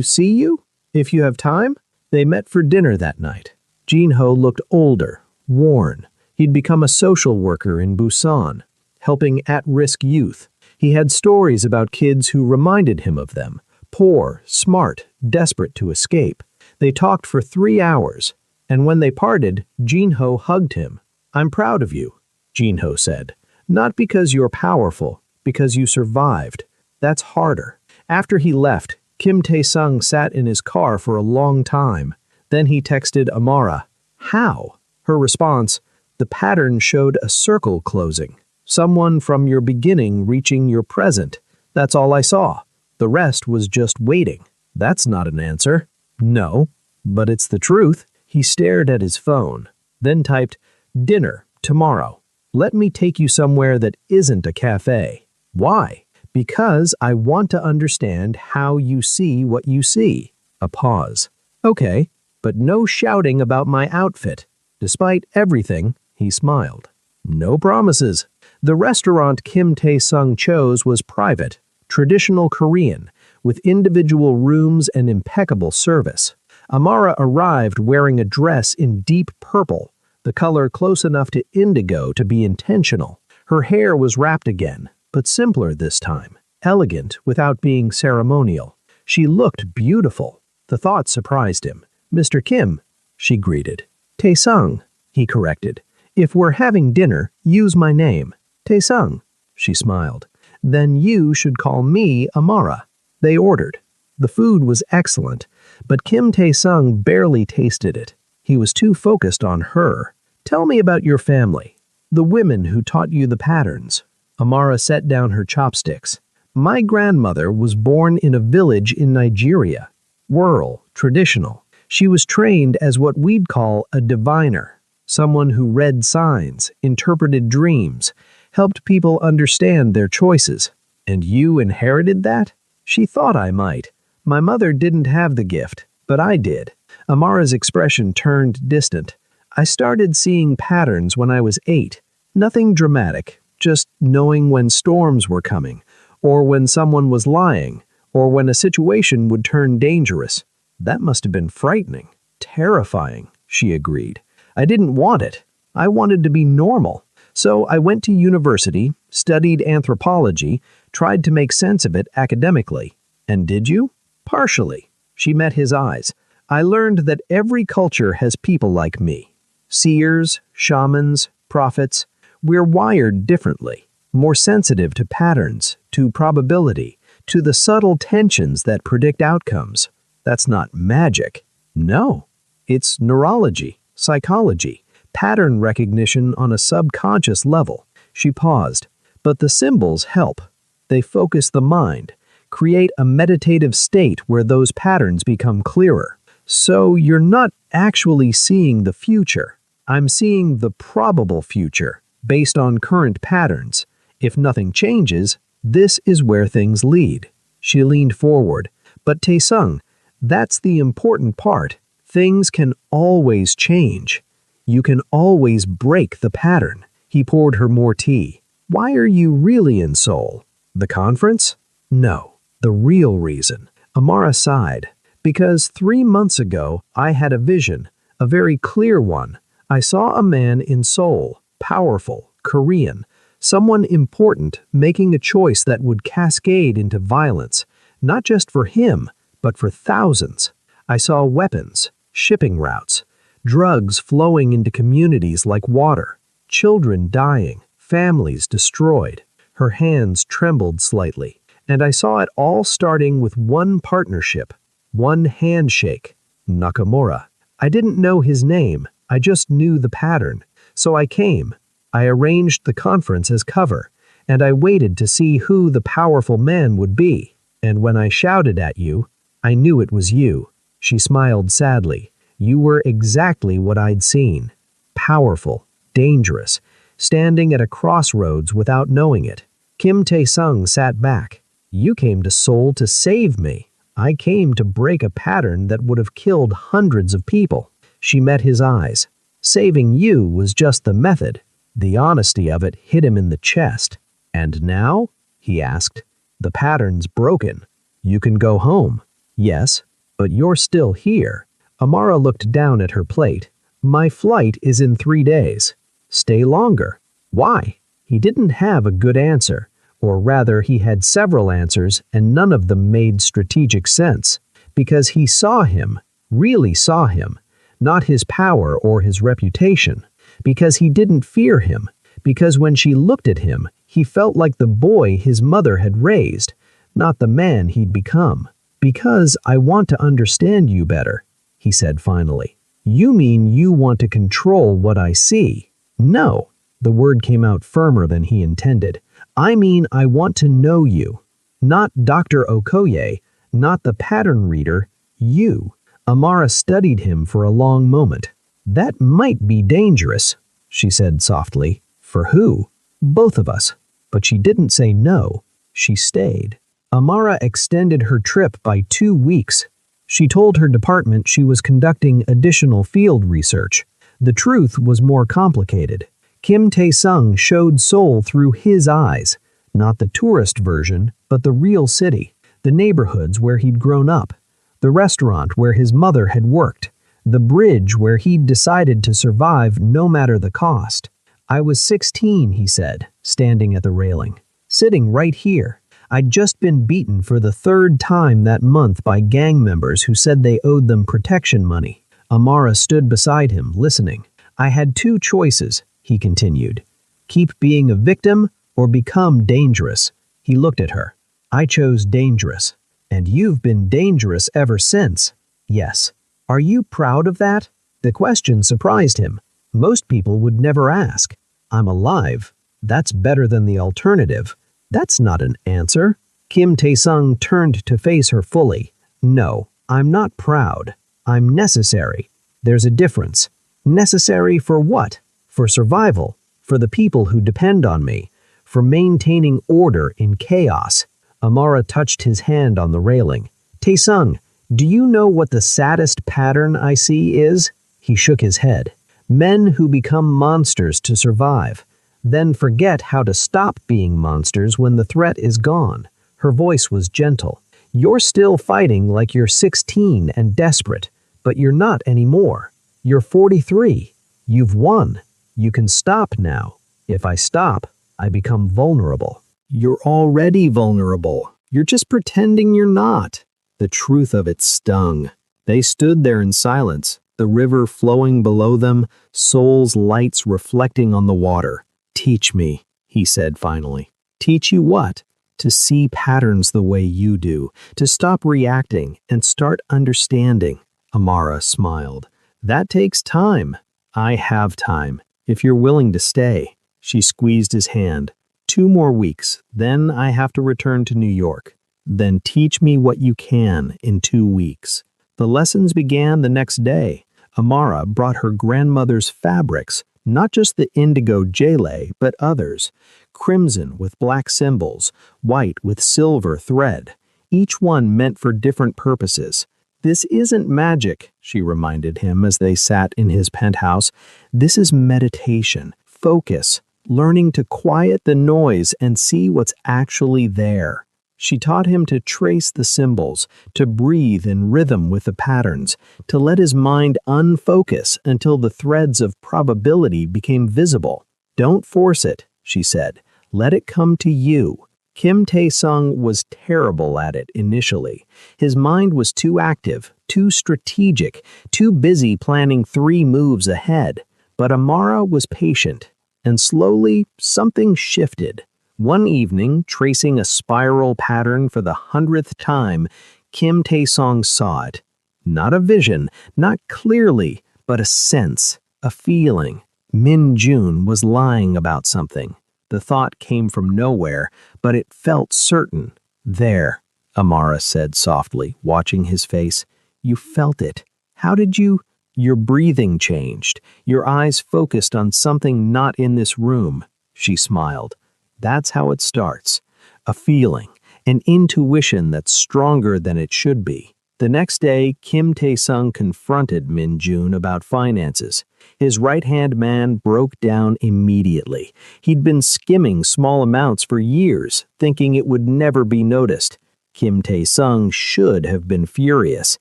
S2: see you? If you have time? They met for dinner that night. Jin-ho looked older, worn. He'd become a social worker in Busan, helping at-risk youth. He had stories about kids who reminded him of them, poor, smart, desperate to escape. They talked for 3 hours, and when they parted, Jin-ho hugged him. I'm proud of you, Jin-ho said. Not because you're powerful, because you survived. That's harder. After he left, Kim Tae-sung sat in his car for a long time. Then he texted Amara. How? Her response, "The pattern showed a circle closing. Someone from your beginning reaching your present. That's all I saw. The rest was just waiting." That's not an answer. No, but it's the truth. He stared at his phone, then typed, "Dinner, tomorrow. Let me take you somewhere that isn't a cafe." Why? "Because I want to understand how you see what you see." A pause. "Okay, but no shouting about my outfit." Despite everything, he smiled. "No promises." The restaurant Kim Tae-sung chose was private, traditional Korean, with individual rooms and impeccable service. Amara arrived wearing a dress in deep purple, the color close enough to indigo to be intentional. Her hair was wrapped again, but simpler this time, elegant without being ceremonial. She looked beautiful. The thought surprised him. "Mr. Kim," she greeted. "Tae-sung," he corrected. "If we're having dinner, use my name." "Tae-sung," she smiled. "Then you should call me Amara." They ordered. The food was excellent, but Kim Tae-sung barely tasted it. He was too focused on her. "Tell me about your family. The women who taught you the patterns." Amara set down her chopsticks. "My grandmother was born in a village in Nigeria. Rural, traditional. She was trained as what we'd call a diviner, someone who read signs, interpreted dreams, helped people understand their choices. And you inherited that?" "She thought I might. My mother didn't have the gift, but I did." Amara's expression turned distant. "I started seeing patterns when I was 8. Nothing dramatic, just knowing when storms were coming, or when someone was lying, or when a situation would turn dangerous." "That must have been frightening." "Terrifying," she agreed. "I didn't want it. I wanted to be normal. So I went to university, studied anthropology, tried to make sense of it academically." "And did you?" "Partially." She met his eyes. "I learned that every culture has people like me. Seers, shamans, prophets. We're wired differently, more sensitive to patterns, to probability, to the subtle tensions that predict outcomes." "That's not magic." "No. It's neurology, psychology, pattern recognition on a subconscious level." She paused. "But the symbols help. They focus the mind, create a meditative state where those patterns become clearer. So you're not actually seeing the future. I'm seeing the probable future, based on current patterns. If nothing changes, this is where things lead." She leaned forward. "But Tae-sung, that's the important part. Things can always change. You can always break the pattern." He poured her more tea. "Why are you really in Seoul? The conference?" "No, the real reason." Amara sighed. "Because 3 months ago, I had a vision, a very clear one. I saw a man in Seoul, powerful, Korean, someone important making a choice that would cascade into violence, not just for him, but for thousands. I saw weapons, shipping routes, drugs flowing into communities like water, children dying, families destroyed." Her hands trembled slightly. "And I saw it all starting with one partnership, one handshake. Nakamura. I didn't know his name, I just knew the pattern. So I came. I arranged the conference as cover, and I waited to see who the powerful man would be. And when I shouted at you, I knew it was you." She smiled sadly. "You were exactly what I'd seen. Powerful, dangerous, standing at a crossroads without knowing it." Kim Tae-sung sat back. "You came to Seoul to save me. I came to break a pattern that would have killed hundreds of people." She met his eyes. "Saving you was just the method." The honesty of it hit him in the chest. "And now?" he asked. "The pattern's broken. You can go home." "Yes, but you're still here." Amara looked down at her plate. "My flight is in 3 days." "Stay longer." "Why?" He didn't have a good answer, or rather he had several answers and none of them made strategic sense. Because he saw him, really saw him, not his power or his reputation. Because he didn't fear him. Because when she looked at him, he felt like the boy his mother had raised, not the man he'd become. "Because I want to understand you better," he said finally. You mean you want to control what I see? No. The word came out firmer than he intended. I mean I want to know you. Not Dr. Okoye, not the pattern reader, you. Amara studied him for a long moment. That might be dangerous, she said softly. For who? Both of us. But she didn't say no. She stayed. Amara extended her trip by 2 weeks. She told her department she was conducting additional field research. The truth was more complicated. Kim Tae-sung showed Seoul through his eyes, not the tourist version, but the real city, the neighborhoods where he'd grown up, the restaurant where his mother had worked, the bridge where he'd decided to survive no matter the cost. I was 16, he said, standing at the railing, sitting right here. I'd just been beaten for the 3rd time that month by gang members who said they owed them protection money. Amara stood beside him, listening. I had 2 choices, he continued. Keep being a victim or become dangerous. He looked at her. I chose dangerous. And you've been dangerous ever since. Yes. Are you proud of that? The question surprised him. Most people would never ask. I'm alive. That's better than the alternative. That's not an answer. Kim Tae-sung turned to face her fully. No, I'm not proud. I'm necessary. There's a difference. Necessary for what? For survival. For the people who depend on me. For maintaining order in chaos. Amara touched his hand on the railing. Tae-sung, do you know what the saddest pattern I see is? He shook his head. Men who become monsters to survive, then forget how to stop being monsters when the threat is gone. Her voice was gentle. You're still fighting like you're 16 and desperate, but you're not anymore. You're 43. You've won. You can stop now. If I stop, I become vulnerable. You're already vulnerable. You're just pretending you're not. The truth of it stung. They stood there in silence, the river flowing below them, Seoul's lights reflecting on the water. Teach me, he said finally. Teach you what? To see patterns the way you do, to stop reacting and start understanding. Amara smiled. That takes time. I have time, if you're willing to stay. She squeezed his hand. 2 more weeks, then I have to return to New York. Then teach me what you can in 2 weeks. The lessons began the next day. Amara brought her grandmother's fabrics, not just the indigo jele, but others. Crimson with black symbols, white with silver thread, each one meant for different purposes. This isn't magic, she reminded him as they sat in his penthouse. This is meditation, focus, learning to quiet the noise and see what's actually there. She taught him to trace the symbols, to breathe in rhythm with the patterns, to let his mind unfocus until the threads of probability became visible. Don't force it, she said. Let it come to you. Kim Tae-sung was terrible at it initially. His mind was too active, too strategic, too busy planning 3 moves ahead. But Amara was patient, and slowly something shifted. One evening, tracing a spiral pattern for the 100th time, Kim Tae-sung saw it. Not a vision, not clearly, but a sense, a feeling. Min Jun was lying about something. The thought came from nowhere, but it felt certain. There, Amara said softly, watching his face. You felt it. How did you? Your breathing changed. Your eyes focused on something not in this room. She smiled. That's how it starts. A feeling, an intuition that's stronger than it should be. The next day, Kim Tae-sung confronted Min Jun about finances. His right-hand man broke down immediately. He'd been skimming small amounts for years, thinking it would never be noticed. Kim Tae-sung should have been furious.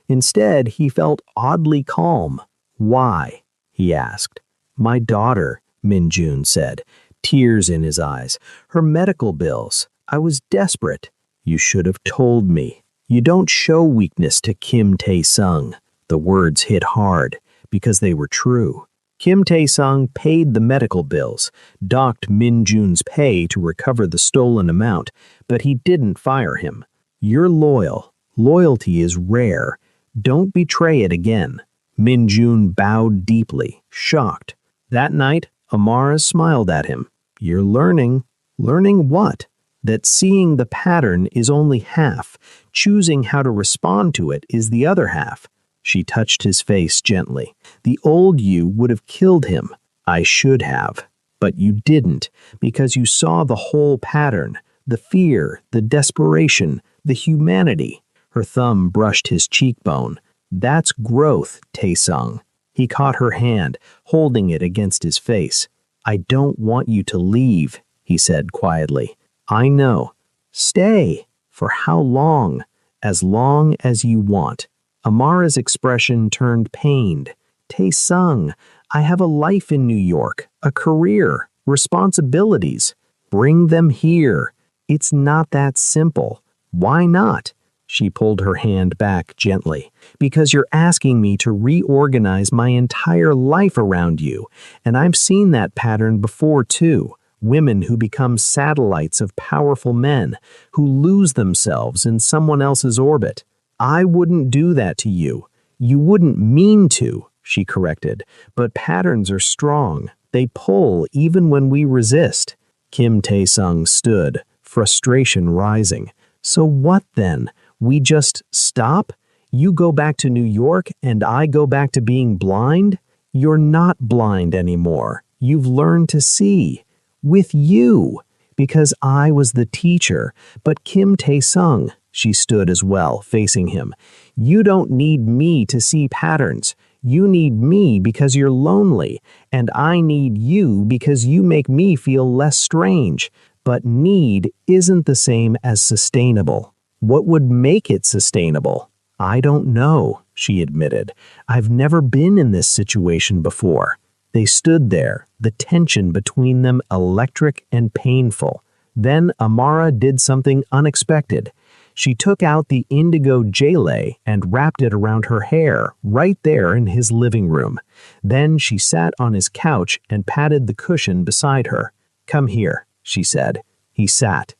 S2: Instead, he felt oddly calm. Why? He asked. My daughter, Min Jun said, tears in his eyes. Her medical bills. I was desperate. You should have told me. You don't show weakness to Kim Tae-sung. The words hit hard because they were true. Kim Tae-sung paid the medical bills, docked Min Jun's pay to recover the stolen amount, but he didn't fire him. You're loyal. Loyalty is rare. Don't betray it again. Min-jun bowed deeply, shocked. That night, Amara smiled at him. You're learning. Learning what? That seeing the pattern is only half. Choosing how to respond to it is the other half. She touched his face gently. The old you would have killed him. I should have. But you didn't, because you saw the whole pattern. The fear, the desperation, the humanity. Her thumb brushed his cheekbone. That's growth, Tae-sung. He caught her hand, holding it against his face. I don't want you to leave, he said quietly. I know. Stay. For how long? As long as you want. Amara's expression turned pained. Tae-sung, I have a life in New York, a career, responsibilities. Bring them here. It's not that simple. Why not? She pulled her hand back gently. Because you're asking me to reorganize my entire life around you. And I've seen that pattern before too. Women who become satellites of powerful men, who lose themselves in someone else's orbit. I wouldn't do that to you. You wouldn't mean to, she corrected. But patterns are strong. They pull even when we resist. Kim Tae-sung stood, frustration rising. So what then? We just stop? You go back to New York and I go back to being blind? You're not blind anymore. You've learned to see. With you. Because I was the teacher. But Kim Tae-sung, she stood as well, facing him. You don't need me to see patterns. You need me because you're lonely. And I need you because you make me feel less strange. But need isn't the same as sustainable. What would make it sustainable? I don't know, she admitted. I've never been in this situation before. They stood there, the tension between them electric and painful. Then Amara did something unexpected. She took out the indigo jele and wrapped it around her hair, right there in his living room. Then she sat on his couch and patted the cushion beside her. Come here, she said. He sat.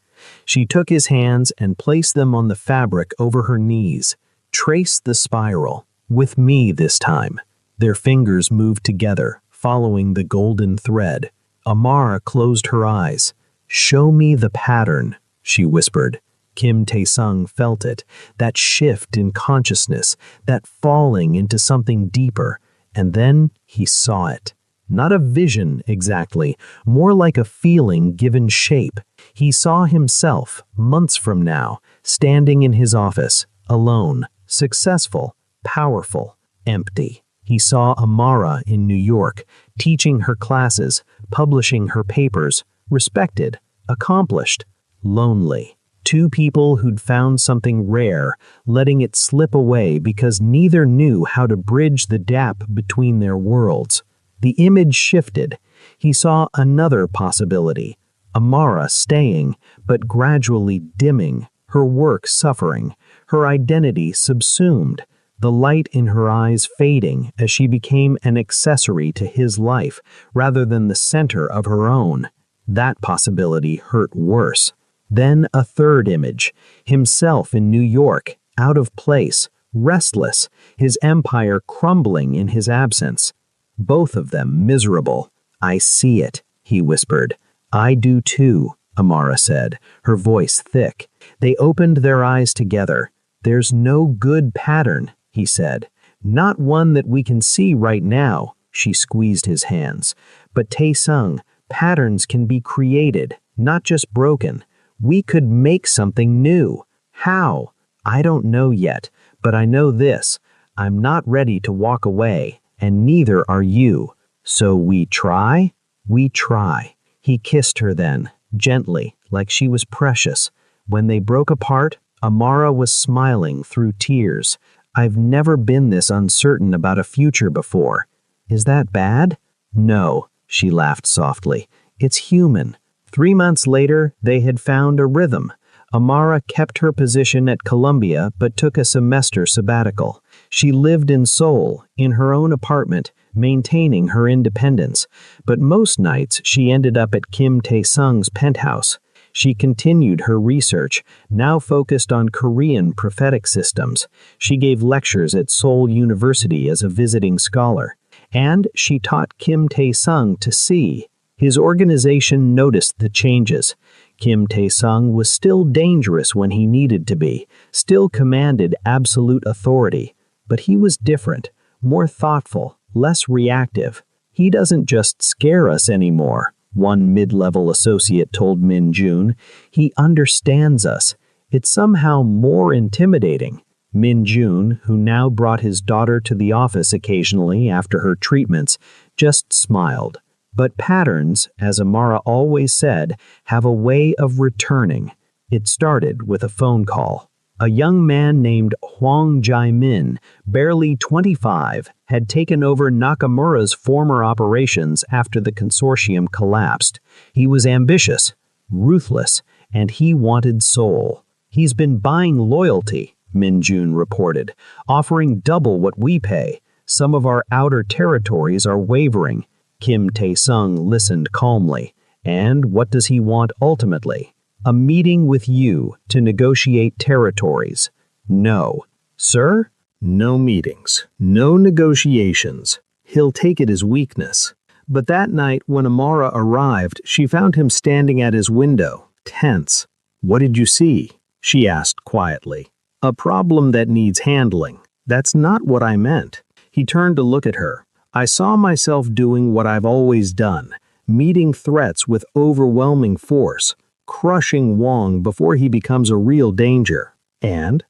S2: She took his hands and placed them on the fabric over her knees. Trace the spiral. With me this time. Their fingers moved together, following the golden thread. Amara closed her eyes. Show me the pattern, she whispered. Kim Tae-sung felt it, that shift in consciousness, that falling into something deeper, and then he saw it. Not a vision, exactly, more like a feeling given shape. He saw himself, months from now, standing in his office, alone, successful, powerful, empty. He saw Amara in New York, teaching her classes, publishing her papers, respected, accomplished, lonely. Two people who'd found something rare, letting it slip away because neither knew how to bridge the gap between their worlds. The image shifted. He saw another possibility. Amara staying, but gradually dimming, her work suffering, her identity subsumed, the light in her eyes fading as she became an accessory to his life rather than the center of her own. That possibility hurt worse. Then a third image, himself in New York, out of place, restless, his empire crumbling in his absence. Both of them miserable. I see it, he whispered. I do too, Amara said, her voice thick. They opened their eyes together. There's no good pattern, he said. Not one that we can see right now, she squeezed his hands. But Tae-sung, patterns can be created, not just broken. We could make something new. How? I don't know yet, but I know this. I'm not ready to walk away, and neither are you. So we try? We try. He kissed her then, gently, like she was precious. When they broke apart, Amara was smiling through tears. I've never been this uncertain about a future before. Is that bad? No, she laughed softly. It's human. 3 months later, they had found a rhythm. Amara kept her position at Columbia but took a semester sabbatical. She lived in Seoul, in her own apartment, maintaining her independence. But most nights she ended up at Kim Tae-sung's penthouse. She continued her research, now focused on Korean prophetic systems. She gave lectures at Seoul University as a visiting scholar. And she taught Kim Tae-sung to see. His organization noticed the changes. Kim Tae-sung was still dangerous when he needed to be, still commanded absolute authority. But he was different, more thoughtful, less reactive. He doesn't just scare us anymore, one mid-level associate told Min Jun. He understands us. It's somehow more intimidating. Min Jun, who now brought his daughter to the office occasionally after her treatments, just smiled. But patterns, as Amara always said, have a way of returning. It started with a phone call. A young man named Hwang Jae-min, barely 25, had taken over Nakamura's former operations after the consortium collapsed. He was ambitious, ruthless, and he wanted Seoul. He's been buying loyalty, Min Jun reported, offering double what we pay. Some of our outer territories are wavering. Kim Tae-sung listened calmly. And what does he want ultimately? A meeting with you to negotiate territories. No. Sir? No meetings. No negotiations. He'll take it as weakness. But that night, when Amara arrived, she found him standing at his window, tense. What did you see? She asked quietly. A problem that needs handling. That's not what I meant. He turned to look at her. I saw myself doing what I've always done, meeting threats with overwhelming force, crushing Wong before he becomes a real danger. And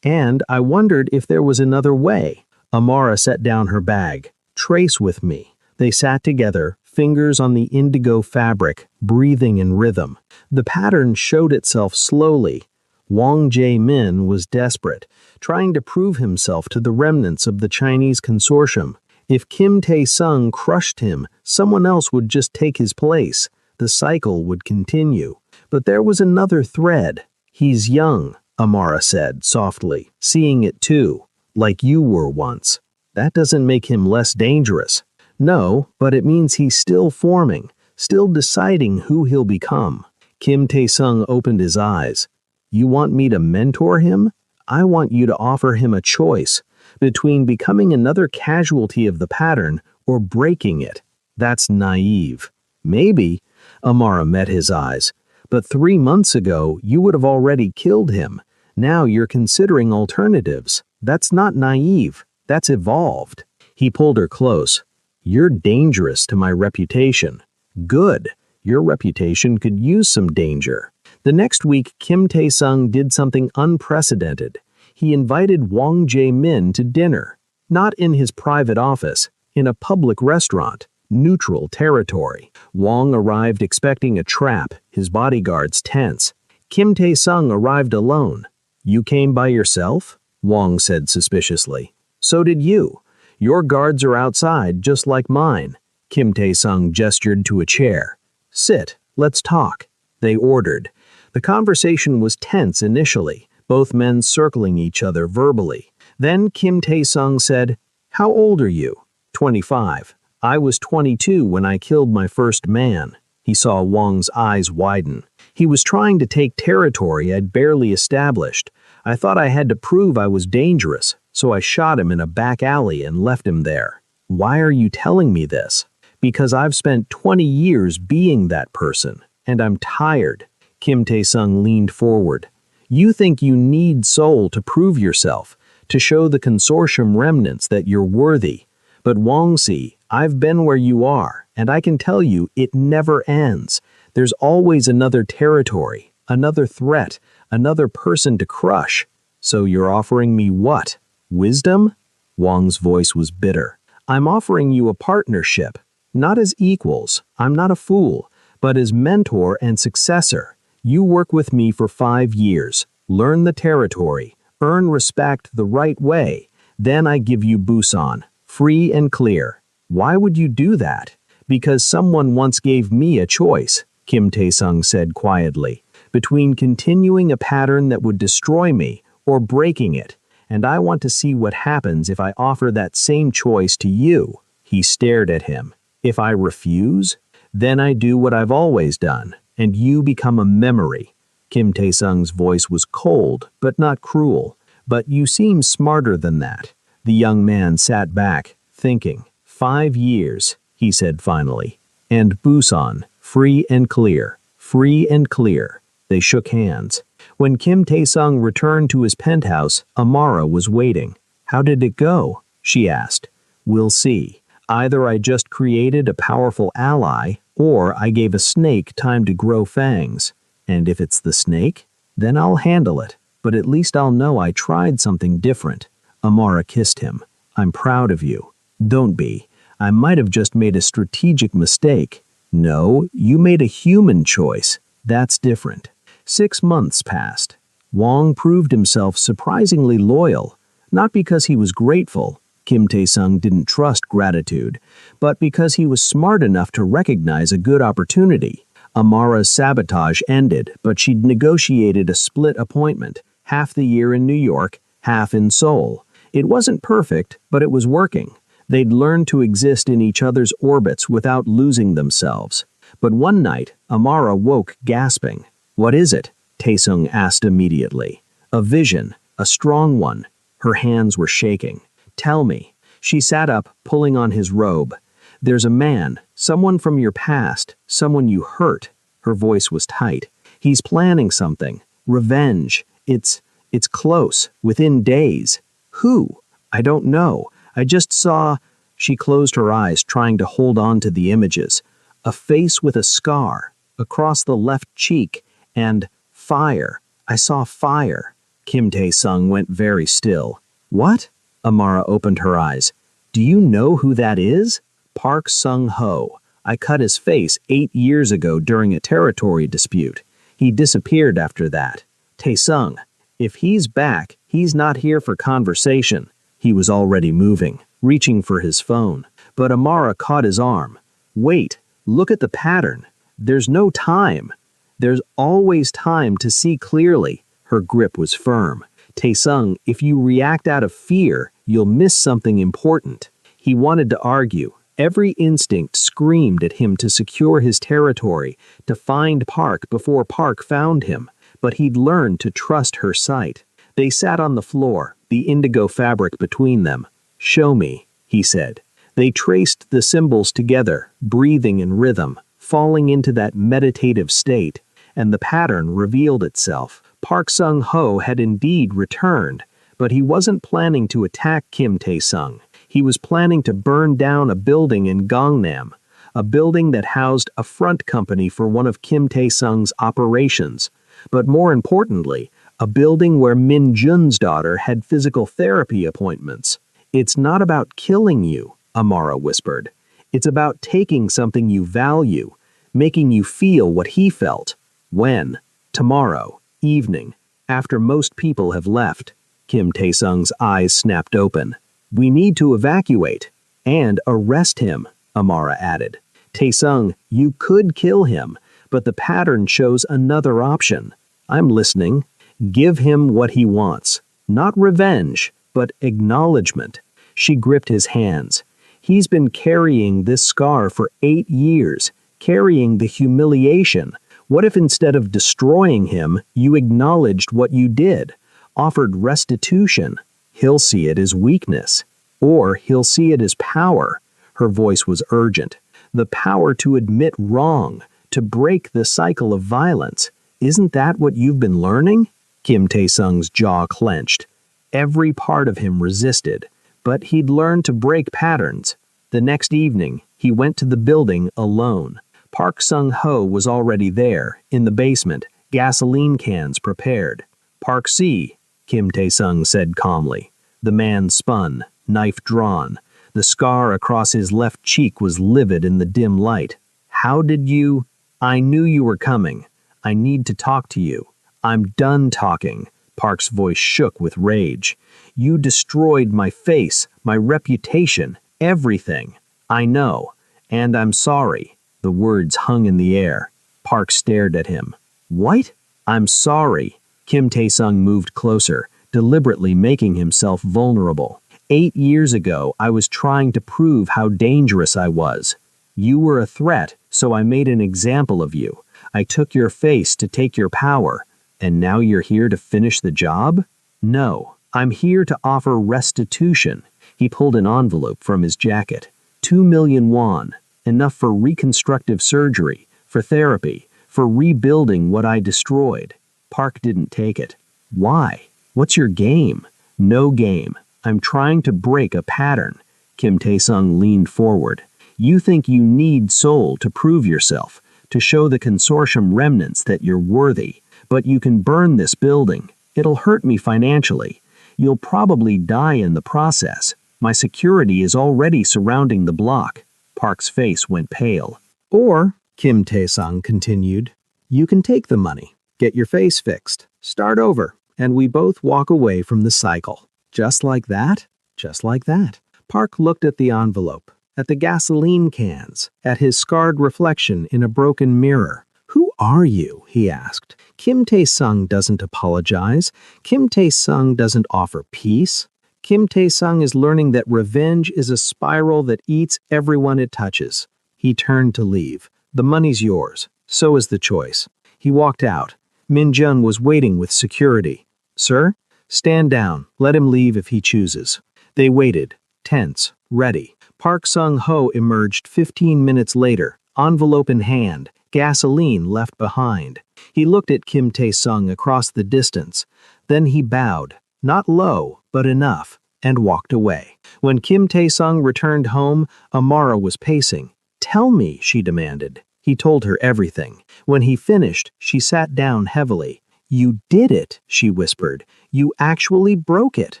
S2: I wondered if there was another way. Amara set down her bag. Trace with me. They sat together, fingers on the indigo fabric, breathing in rhythm. The pattern showed itself slowly. Hwang Jae-min was desperate, trying to prove himself to the remnants of the Chinese consortium. If Kim Tae-sung crushed him, someone else would just take his place. The cycle would continue. But there was another thread. He's young, Amara said softly, seeing it too, like you were once. That doesn't make him less dangerous. No, but it means he's still forming, still deciding who he'll become. Kim Tae-sung opened his eyes. You want me to mentor him? I want you to offer him a choice between becoming another casualty of the pattern or breaking it. That's naive. Maybe. Amara met his eyes. But 3 months ago, you would have already killed him. Now you're considering alternatives. That's not naive. That's evolved. He pulled her close. You're dangerous to my reputation. Good. Your reputation could use some danger. The next week, Kim Tae-sung did something unprecedented. He invited Hwang Jae-min to dinner. Not in his private office, in a public restaurant. Neutral territory. Wong arrived expecting a trap, his bodyguards tense. Kim Tae-sung arrived alone. You came by yourself? Wong said suspiciously. So did you. Your guards are outside, just like mine. Kim Tae-sung gestured to a chair. Sit, let's talk. They ordered. The conversation was tense initially, both men circling each other verbally. Then Kim Tae-sung said, How old are you? 25. I was 22 when I killed my first man. He saw Wong's eyes widen. He was trying to take territory I'd barely established. I thought I had to prove I was dangerous, so I shot him in a back alley and left him there. Why are you telling me this? Because I've spent 20 years being that person, and I'm tired. Kim Tae-sung leaned forward. You think you need Seoul to prove yourself, to show the consortium remnants that you're worthy. But Wong-si, I've been where you are, and I can tell you it never ends. There's always another territory, another threat, another person to crush. So you're offering me what? Wisdom? Wong's voice was bitter. I'm offering you a partnership. Not as equals, I'm not a fool, but as mentor and successor. You work with me for 5 years, learn the territory, earn respect the right way. Then I give you Busan, free and clear. Why would you do that? Because someone once gave me a choice, Kim Tae-sung said quietly, between continuing a pattern that would destroy me or breaking it, and I want to see what happens if I offer that same choice to you. He stared at him. If I refuse, then I do what I've always done.
S1: and you become a memory." Kim Tae-sung's voice was cold, but not cruel. "But you seem smarter than that." The young man sat back, thinking. 5 years, he said finally. "And Busan, free and clear. Free and clear." They shook hands. When Kim Tae-sung returned to his penthouse, Amara was waiting. "How did it go?" she asked. "We'll see. Either I just created a powerful ally, or I gave a snake time to grow fangs. And if it's the snake, then I'll handle it. But at least I'll know I tried something different." Amara kissed him. "I'm proud of you." "Don't be. I might have just made a strategic mistake." "No, you made a human choice. That's different." 6 months passed. Wong proved himself surprisingly loyal, not because he was grateful. Kim Tae-sung didn't trust gratitude, but because he was smart enough to recognize a good opportunity. Amara's sabotage ended, but she'd negotiated a split appointment, half the year in New York, half in Seoul. It wasn't perfect, but it was working. They'd learned to exist in each other's orbits without losing themselves. But one night, Amara woke gasping. "What is it?" Tae-sung asked immediately. "A vision, a strong one." Her hands were shaking. "Tell me." She sat up, pulling on his robe. "There's a man, someone from your past, someone you hurt." Her voice was tight. "He's planning something. Revenge. It's close, within days." "Who?" "I don't know. I just saw." She closed her eyes, trying to hold on to the images. "A face with a scar, across the left cheek, and fire. I saw fire." Kim Tae-sung went very still. "What?" Amara opened her eyes. "Do you know who that is?" "Park Sung-ho. I cut his face 8 years ago during a territory dispute. He disappeared after that." "Tae-sung, if he's back, he's not here for conversation." He was already moving, reaching for his phone. But Amara caught his arm. "Wait, look at the pattern. There's no time." "There's always time to see clearly." Her grip was firm. "Tae-sung, if you react out of fear, you'll miss something important." He wanted to argue. Every instinct screamed at him to secure his territory, to find Park before Park found him. But he'd learned to trust her sight. They sat on the floor, the indigo fabric between them. "Show me," he said. They traced the symbols together, breathing in rhythm, falling into that meditative state. And the pattern revealed itself. Park Sung-ho had indeed returned, but he wasn't planning to attack Kim Tae-sung. He was planning to burn down a building in Gangnam, a building that housed a front company for one of Kim Tae-sung's operations. But more importantly, a building where Min Jun's daughter had physical therapy appointments. "It's not about killing you," Amara whispered. "It's about taking something you value, making you feel what he felt." "When?" "Tomorrow, evening, after most people have left." Kim Tae-sung's eyes snapped open. "We need to evacuate. And arrest him," Amara added. "Tae-sung, you could kill him, but the pattern shows another option." "I'm listening." "Give him what he wants. Not revenge, but acknowledgement." She gripped his hands. "He's been carrying this scar for 8 years, carrying the humiliation. What if instead of destroying him, you acknowledged what you did, offered restitution? He'll see it as weakness. Or he'll see it as power." Her voice was urgent. "The power to admit wrong, to break the cycle of violence. Isn't that what you've been learning?" Kim Tae-sung's jaw clenched. Every part of him resisted, but he'd learned to break patterns. The next evening, he went to the building alone. Park Sung-ho was already there, in the basement, gasoline cans prepared. "Park Si," Kim Tae-sung said calmly. The man spun, knife drawn. The scar across his left cheek was livid in the dim light. "How did you—" "I knew you were coming. I need to talk to you." "I'm done talking." Park's voice shook with rage. "You destroyed my face, my reputation, everything." "I know, and I'm sorry." The words hung in the air. Park stared at him. "What?" "I'm sorry." Kim Tae-sung moved closer, deliberately making himself vulnerable. 8 years ago, I was trying to prove how dangerous I was. You were a threat, so I made an example of you. I took your face to take your power, and now you're here to finish the job? No, I'm here to offer restitution. He pulled an envelope from his jacket. 2 million won, enough for reconstructive surgery, for therapy, for rebuilding what I destroyed. Park didn't take it. Why? What's your game? No game. I'm trying to break a pattern. Kim Tae-sung leaned forward. You think you need Seoul to prove yourself, to show the consortium remnants that you're worthy, but you can burn this building. It'll hurt me financially. You'll probably die in the process. My security is already surrounding the block. Park's face went pale.
S2: Or, Kim Tae-sung continued, you can take the money, get your face fixed, start over, and we both walk away from the cycle. Just like that? Just like that. Park looked at the envelope, at the gasoline cans, at his scarred reflection in a broken mirror. Who are you? He asked. Kim Tae-sung doesn't apologize. Kim Tae-sung doesn't offer peace. Kim Tae-sung is learning that revenge is a spiral that eats everyone it touches. He turned to leave. The money's yours. So is the choice. He walked out. Min Jun was waiting with security. Sir? Stand down. Let him leave if he chooses. They waited, tense, ready. Park Sung-ho emerged 15 minutes later, envelope in hand, gasoline left behind. He looked at Kim Tae-sung across the distance. Then he bowed, not low, but enough, and walked away. When Kim Tae-sung returned home, Amara was pacing. Tell me, she demanded. He told her everything. When he finished, she sat down heavily. You did it, she whispered. You actually broke it.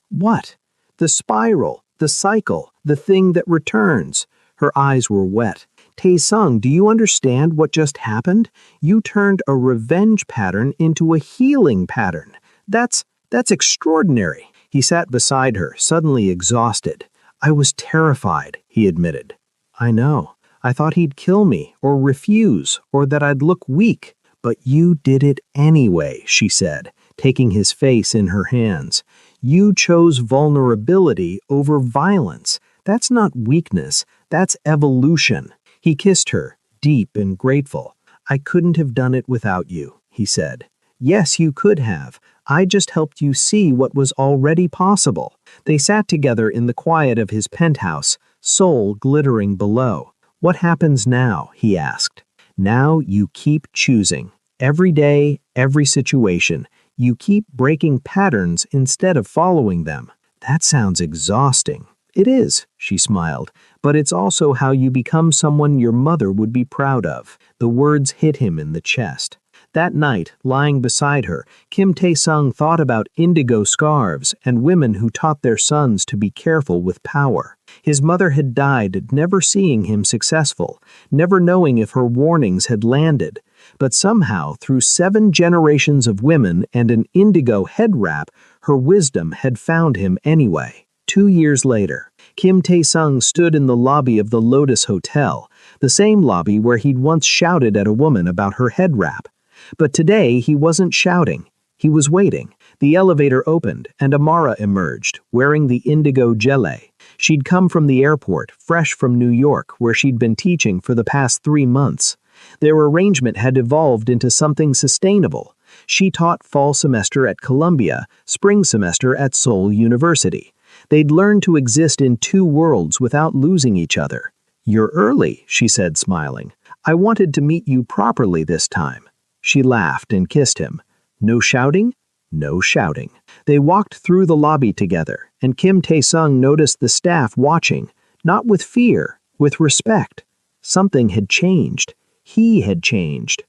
S2: What? The spiral, the cycle, the thing that returns. Her eyes were wet. Tae-sung, do you understand what just happened? You turned a revenge pattern into a healing pattern. That's extraordinary. He sat beside her, suddenly exhausted. I was terrified, he admitted. I know. I thought he'd kill me, or refuse, or that I'd look weak. But you did it anyway, she said, taking his face in her hands. You chose vulnerability over violence. That's not weakness, that's evolution. He kissed her, deep and grateful. I couldn't have done it without you, he said. Yes, you could have. I just helped you see what was already possible. They sat together in the quiet of his penthouse, Seoul glittering below. What happens now? He asked. Now you keep choosing. Every day, every situation. You keep breaking patterns instead of following them. That sounds exhausting. It is, she smiled, but it's also how you become someone your mother would be proud of. The words hit him in the chest. That night, lying beside her, Kim Tae-sung thought about indigo scarves and women who taught their sons to be careful with power. His mother had died, never seeing him successful, never knowing if her warnings had landed. But somehow, through 7 generations of women and an indigo head wrap, her wisdom had found him anyway. 2 years later, Kim Tae-sung stood in the lobby of the Lotus Hotel, the same lobby where he'd once shouted at a woman about her head wrap. But today he wasn't shouting. He was waiting. The elevator opened, and Amara emerged, wearing the indigo gilet. She'd come from the airport, fresh from New York, where she'd been teaching for the past 3 months. Their arrangement had evolved into something sustainable. She taught fall semester at Columbia, spring semester at Seoul University. They'd learned to exist in 2 worlds without losing each other. You're early, she said, smiling. I wanted to meet you properly this time. She laughed and kissed him. No shouting? No shouting. They walked through the lobby together, and Kim Tae-sung noticed the staff watching, not with fear, with respect. Something had changed. He had changed.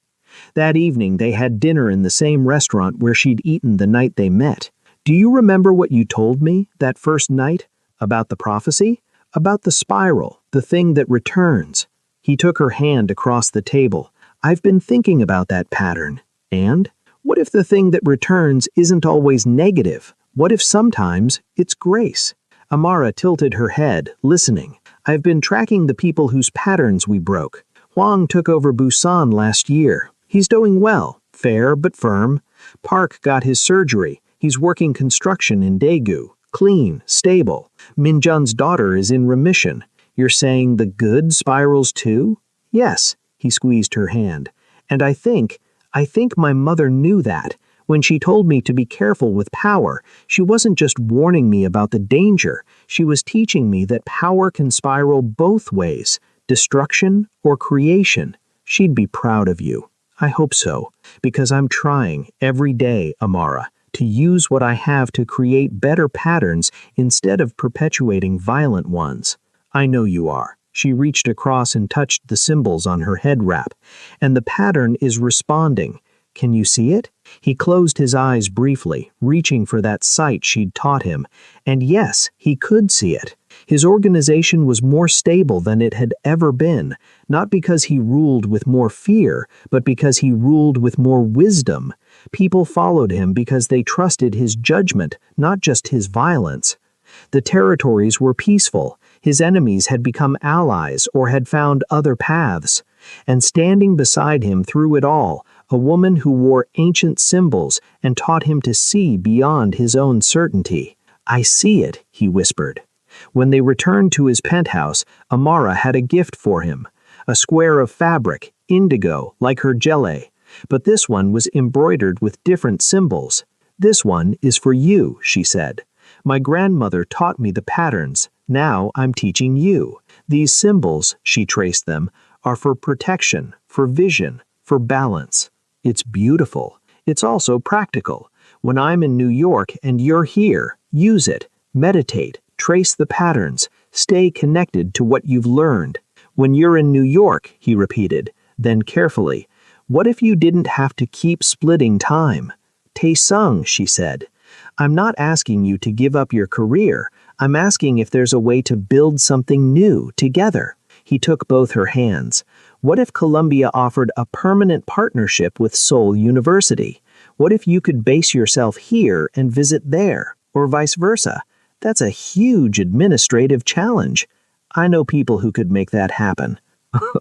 S2: That evening they had dinner in the same restaurant where she'd eaten the night they met. Do you remember what you told me that first night? About the prophecy? About the spiral, the thing that returns. He took her hand across the table. I've been thinking about that pattern. And? What if the thing that returns isn't always negative? What if sometimes it's grace? Amara tilted her head, listening. I've been tracking the people whose patterns we broke. Hwang took over Busan last year. He's doing well, fair but firm. Park got his surgery. He's working construction in Daegu. Clean, stable. Minjun's daughter is in remission. You're saying the good spirals too? Yes. He squeezed her hand.
S1: And I think my mother knew that. When she told me to be careful with power, she wasn't just warning me about the danger. She was teaching me that power can spiral both ways, destruction or creation. She'd be proud of you. I hope so, because I'm trying every day, Amara, to use what I have to create better patterns instead of perpetuating violent ones. I know you are. She reached across and touched the symbols on her head wrap, and the pattern is responding. Can you see it? He closed his eyes briefly, reaching for that sight she'd taught him, and yes, he could see it. His organization was more stable than it had ever been, not because he ruled with more fear, but because he ruled with more wisdom. People followed him because they trusted his judgment, not just his violence. The territories were peaceful. His enemies had become allies or had found other paths. And standing beside him through it all, a woman who wore ancient symbols and taught him to see beyond his own certainty. I see it, he whispered. When they returned to his penthouse, Amara had a gift for him. A square of fabric, indigo, like her gele. But this one was embroidered with different symbols. This one is for you, she said. My grandmother taught me the patterns. Now I'm teaching you. These symbols, she traced them, are for protection, for vision, for balance. It's beautiful. It's also practical. When I'm in New York and you're here, use it. Meditate. Trace the patterns. Stay connected to what you've learned. When you're in New York, he repeated. Then carefully, what if you didn't have to keep splitting time? Tae-sung, she said. I'm not asking you to give up your career. I'm asking if there's a way to build something new together. He took both her hands. What if Columbia offered a permanent partnership with Seoul University? What if you could base yourself here and visit there, or vice versa? That's a huge administrative challenge. I know people who could make that happen.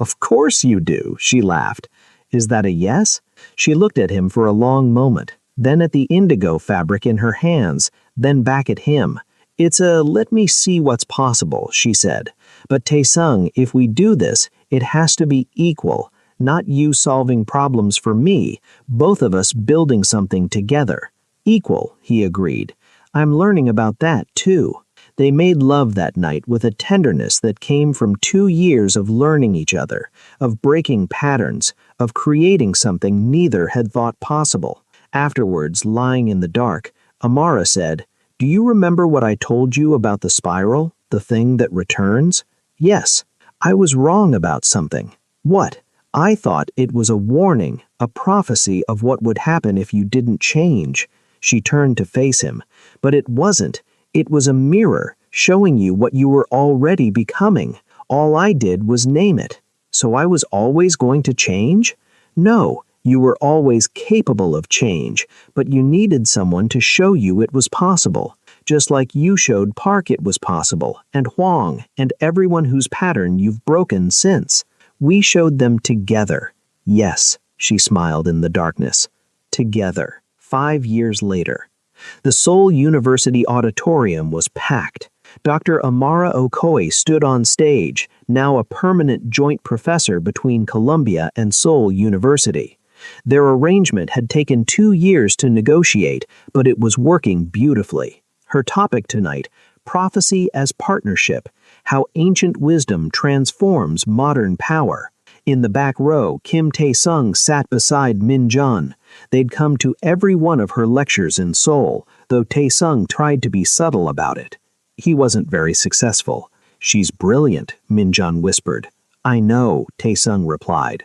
S1: Of course you do, she laughed. Is that a yes? She looked at him for a long moment, then at the indigo fabric in her hands, then back at him. It's a let me see what's possible, she said. But Tae-sung, if we do this, it has to be equal, not you solving problems for me, both of us building something together. Equal, he agreed. I'm learning about that, too. They made love that night with a tenderness that came from 2 years of learning each other, of breaking patterns, of creating something neither had thought possible. Afterwards, lying in the dark, Amara said, Do you remember what I told you about the spiral, the thing that returns? Yes, I was wrong about something. What? I thought it was a warning, a prophecy of what would happen if you didn't change. She turned to face him, but it wasn't. It was a mirror, showing you what you were already becoming. All I did was name it. So I was always going to change? No, you were always capable of change, but you needed someone to show you it was possible. Just like you showed Park it was possible, and Huang, and everyone whose pattern you've broken since. We showed them together. Yes, she smiled in the darkness. Together. 5 years later. The Seoul University auditorium was packed. Dr. Amara Okoye stood on stage, now a permanent joint professor between Columbia and Seoul University. Their arrangement had taken 2 years to negotiate, but it was working beautifully. Her topic tonight, Prophecy as Partnership, How Ancient Wisdom Transforms Modern Power. In the back row, Kim Tae-sung sat beside Min Jun. They'd come to every one of her lectures in Seoul, though Tae-sung tried to be subtle about it. He wasn't very successful. She's brilliant, Min Jun whispered. I know, Tae-sung replied.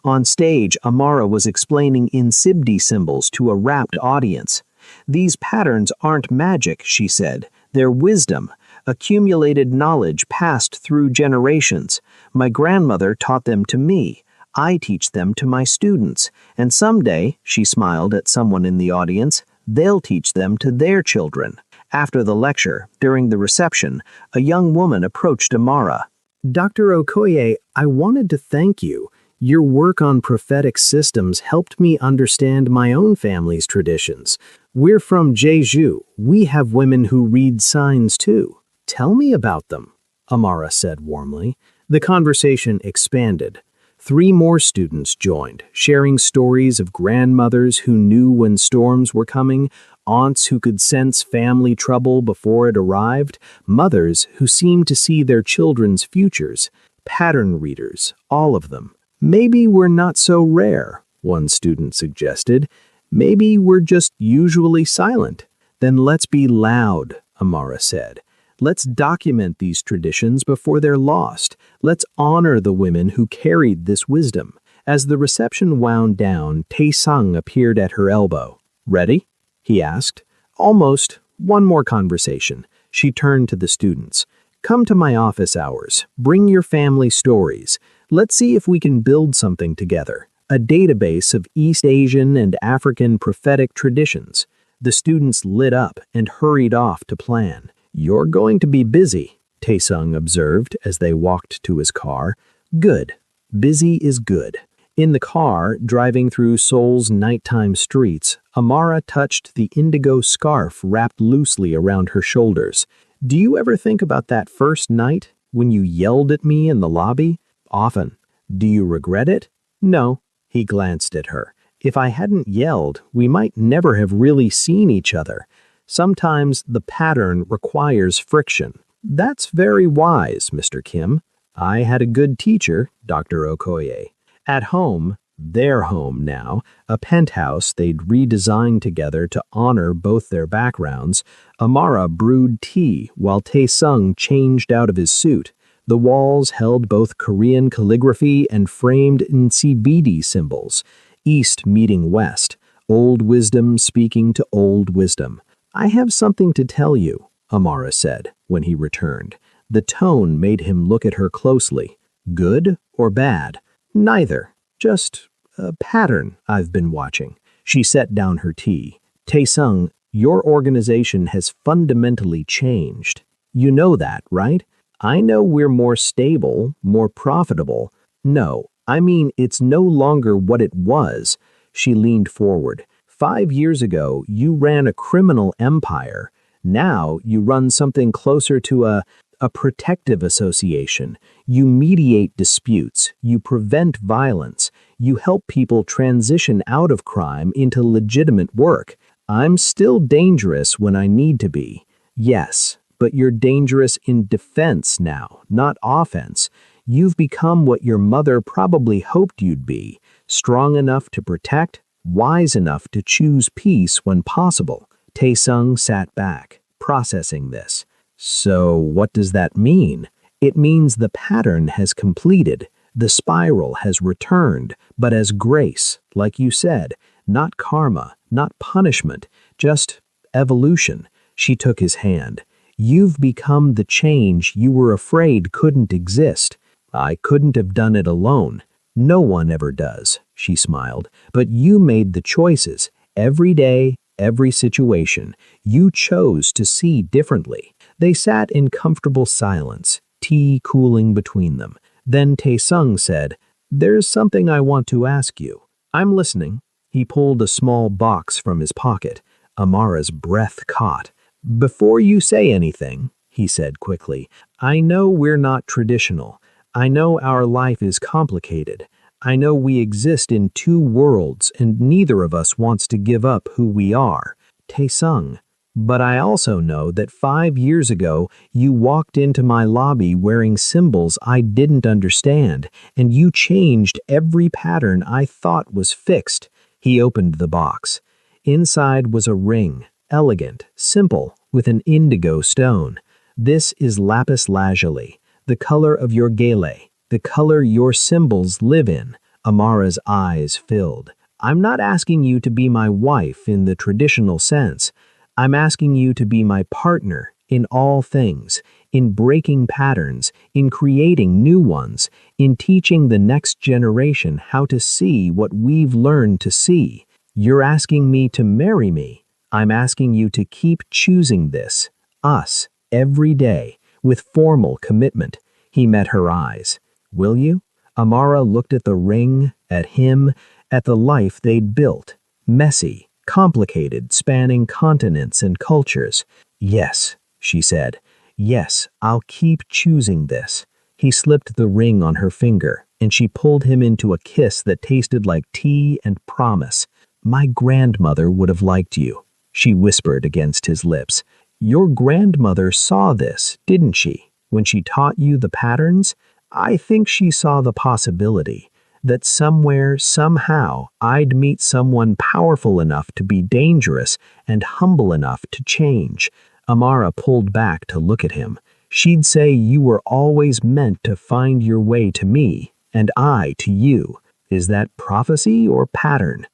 S1: On stage, Amara was explaining Insibdi symbols to a rapt audience. These patterns aren't magic, she said. They're wisdom, accumulated knowledge passed through generations. My grandmother taught them to me. I teach them to my students. And someday, she smiled at someone in the audience, they'll teach them to their children. After the lecture, during the reception, a young woman approached Amara. Dr. Okoye, I wanted to thank you. Your work on prophetic systems helped me understand my own family's traditions. We're from Jeju. We have women who read signs too. Tell me about them, Amara said warmly. The conversation expanded. 3 more students joined, sharing stories of grandmothers who knew when storms were coming, aunts who could sense family trouble before it arrived, mothers who seemed to see their children's futures, pattern readers, all of them. Maybe we're not so rare, one student suggested. Maybe we're just usually silent. Then let's be loud, Amara said. Let's document these traditions before they're lost. Let's honor the women who carried this wisdom. As the reception wound down, Tae-sung appeared at her elbow. Ready? He asked. Almost. One more conversation. She turned to the students. Come to my office hours. Bring your family stories. Let's see if we can build something together. A database of East Asian and African prophetic traditions. The students lit up and hurried off to plan. You're going to be busy, Tae-sung observed as they walked to his car. Good. Busy is good. In the car, driving through Seoul's nighttime streets, Amara touched the indigo scarf wrapped loosely around her shoulders. Do you ever think about that first night when you yelled at me in the lobby? Often. Do you regret it? No. He glanced at her. If I hadn't yelled, we might never have really seen each other. Sometimes the pattern requires friction. That's very wise, Mr. Kim. I had a good teacher, Dr. Okoye. At home, their home now, a penthouse they'd redesigned together to honor both their backgrounds, Amara brewed tea while Tae-sung changed out of his suit. The walls held both Korean calligraphy and framed NCBD symbols, East meeting West, old wisdom speaking to old wisdom. I have something to tell you, Amara said when he returned. The tone made him look at her closely. Good or bad? Neither. Just a pattern I've been watching. She set down her tea. Tae-sung, your organization has fundamentally changed. You know that, right? I know we're more stable, more profitable. No, I mean it's no longer what it was. She leaned forward. 5 years ago, you ran a criminal empire. Now you run something closer to a protective association. You mediate disputes. You prevent violence. You help people transition out of crime into legitimate work. I'm still dangerous when I need to be. Yes, but you're dangerous in defense now, not offense. You've become what your mother probably hoped you'd be, strong enough to protect, wise enough to choose peace when possible. Tae-sung sat back, processing this. So what does that mean? It means the pattern has completed, the spiral has returned, but as grace, like you said, not karma, not punishment, just evolution. She took his hand. You've become the change you were afraid couldn't exist. I couldn't have done it alone. No one ever does, she smiled. But you made the choices. Every day, every situation. You chose to see differently. They sat in comfortable silence, tea cooling between them. Then Tae-sung said, There's something I want to ask you. I'm listening. He pulled a small box from his pocket. Amara's breath caught. Before you say anything, he said quickly, I know we're not traditional. I know our life is complicated. I know we exist in 2 worlds and neither of us wants to give up who we are. Tae-sung. But I also know that 5 years ago you walked into my lobby wearing symbols I didn't understand, and you changed every pattern I thought was fixed. He opened the box. Inside was a ring, elegant, simple, with an indigo stone. This is lapis lazuli, the color of your gele, the color your symbols live in. Amara's eyes filled. I'm not asking you to be my wife in the traditional sense. I'm asking you to be my partner in all things, in breaking patterns, in creating new ones, in teaching the next generation how to see what we've learned to see. You're asking me to marry me. I'm asking you to keep choosing this, us, every day, with formal commitment. He met her eyes. Will you? Amara looked at the ring, at him, at the life they'd built. Messy, complicated, spanning continents and cultures. Yes, she said. Yes, I'll keep choosing this. He slipped the ring on her finger,
S2: and she pulled him into a kiss that tasted like tea and promise. "My grandmother would have liked you," she whispered against his lips. "Your grandmother saw this, didn't she, when she taught you the patterns? I think she saw the possibility that somewhere, somehow, I'd meet someone powerful enough to be dangerous and humble enough to change." Amara pulled back to look at him. "She'd say you were always meant to find your way to me, and I to you. Is that prophecy or pattern?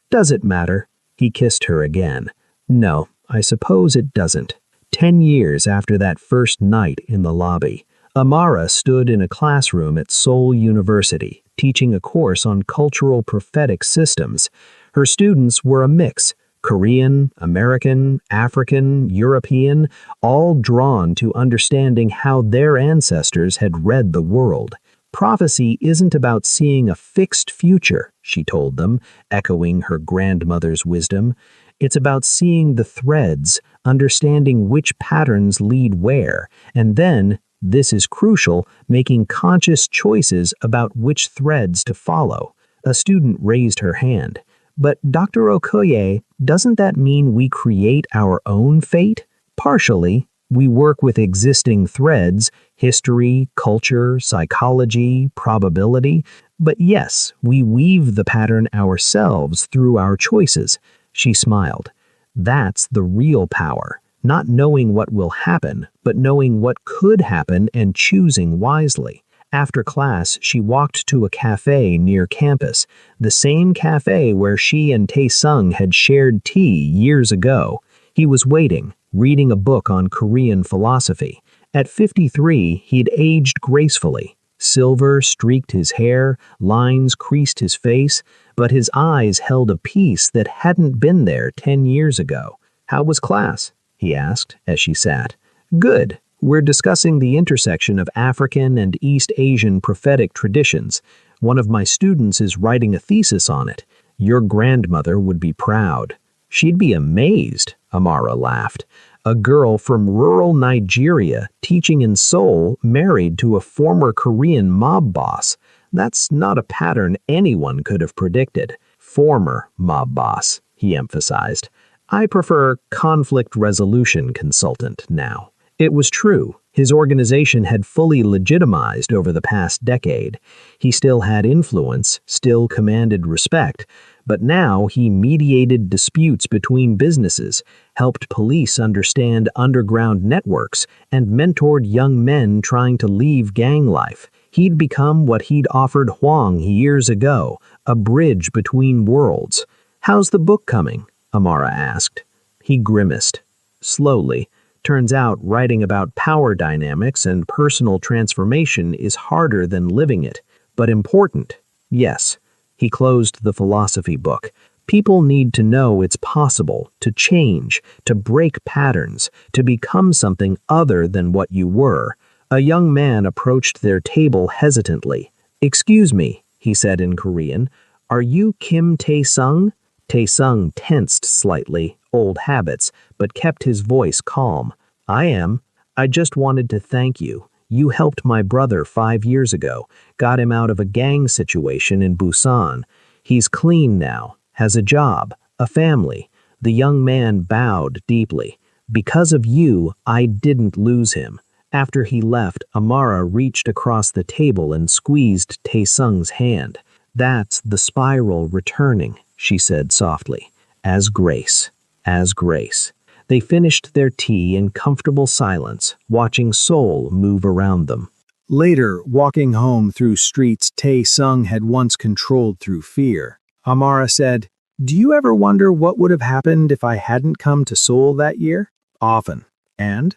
S2: Does it matter?" He kissed her again. "No, I suppose it doesn't." 10 years after that first night in the lobby, Amara stood in a classroom at Seoul University, teaching a course on cultural prophetic systems. Her students were a mix: Korean, American, African, European, all drawn to understanding how their ancestors had read the world. "Prophecy isn't about seeing a fixed future," she told them, echoing her grandmother's wisdom. "It's about seeing the threads, understanding which patterns lead where, and then, this is crucial, making conscious choices about which threads to follow." A student raised her hand. "But Dr. Okoye, doesn't that mean we create our own fate?" "Partially. We work with existing threads, history, culture, psychology, probability. But yes, we weave the pattern ourselves through our choices." She smiled. "That's the real power. Not knowing what will happen, but knowing what could happen and choosing wisely." After class, she walked to a cafe near campus, the same cafe where she and Tae-sung had shared tea years ago. He was waiting, reading a book on Korean philosophy. At 53, he'd aged gracefully. Silver streaked his hair, lines creased his face, but his eyes held a peace that hadn't been there 10 years ago. "How was class?" he asked as she sat. "Good. We're discussing the intersection of African and East Asian prophetic traditions. One of my students is writing a thesis on it. Your grandmother would be proud." "She'd be amazed," Amara laughed. "A girl from rural Nigeria teaching in Seoul married to a former Korean mob boss. That's not a pattern anyone could have predicted." "Former mob boss," he emphasized. "I prefer conflict resolution consultant now." It was true. His organization had fully legitimized over the past decade. He still had influence, still commanded respect, but now he mediated disputes between businesses, helped police understand underground networks, and mentored young men trying to leave gang life. He'd become what he'd offered Hwang years ago, a bridge between worlds. "How's the book coming?" Amara asked. He grimaced. "Slowly. Turns out writing about power dynamics and personal transformation is harder than living it, but important. Yes." He closed the philosophy book. "People need to know it's possible to change, to break patterns, to become something other than what you were." A young man approached their table hesitantly. "Excuse me," he said in Korean. "Are you Kim Tae-sung?" Tae-sung tensed slightly, old habits, but kept his voice calm. "I am. I just wanted to thank you. You helped my brother 5 years ago, got him out of a gang situation in Busan. He's clean now, has a job, a family." The young man bowed deeply. "Because of you, I didn't lose him." After he left, Amara reached across the table and squeezed Tae-sung's hand. "That's the spiral returning," she said softly. "As grace. As grace." They finished their tea in comfortable silence, watching Seoul move around them. Later, walking home through streets Tae-sung had once controlled through fear, Amara said, "Do you ever wonder what would have happened if I hadn't come to Seoul that year?" "Often. And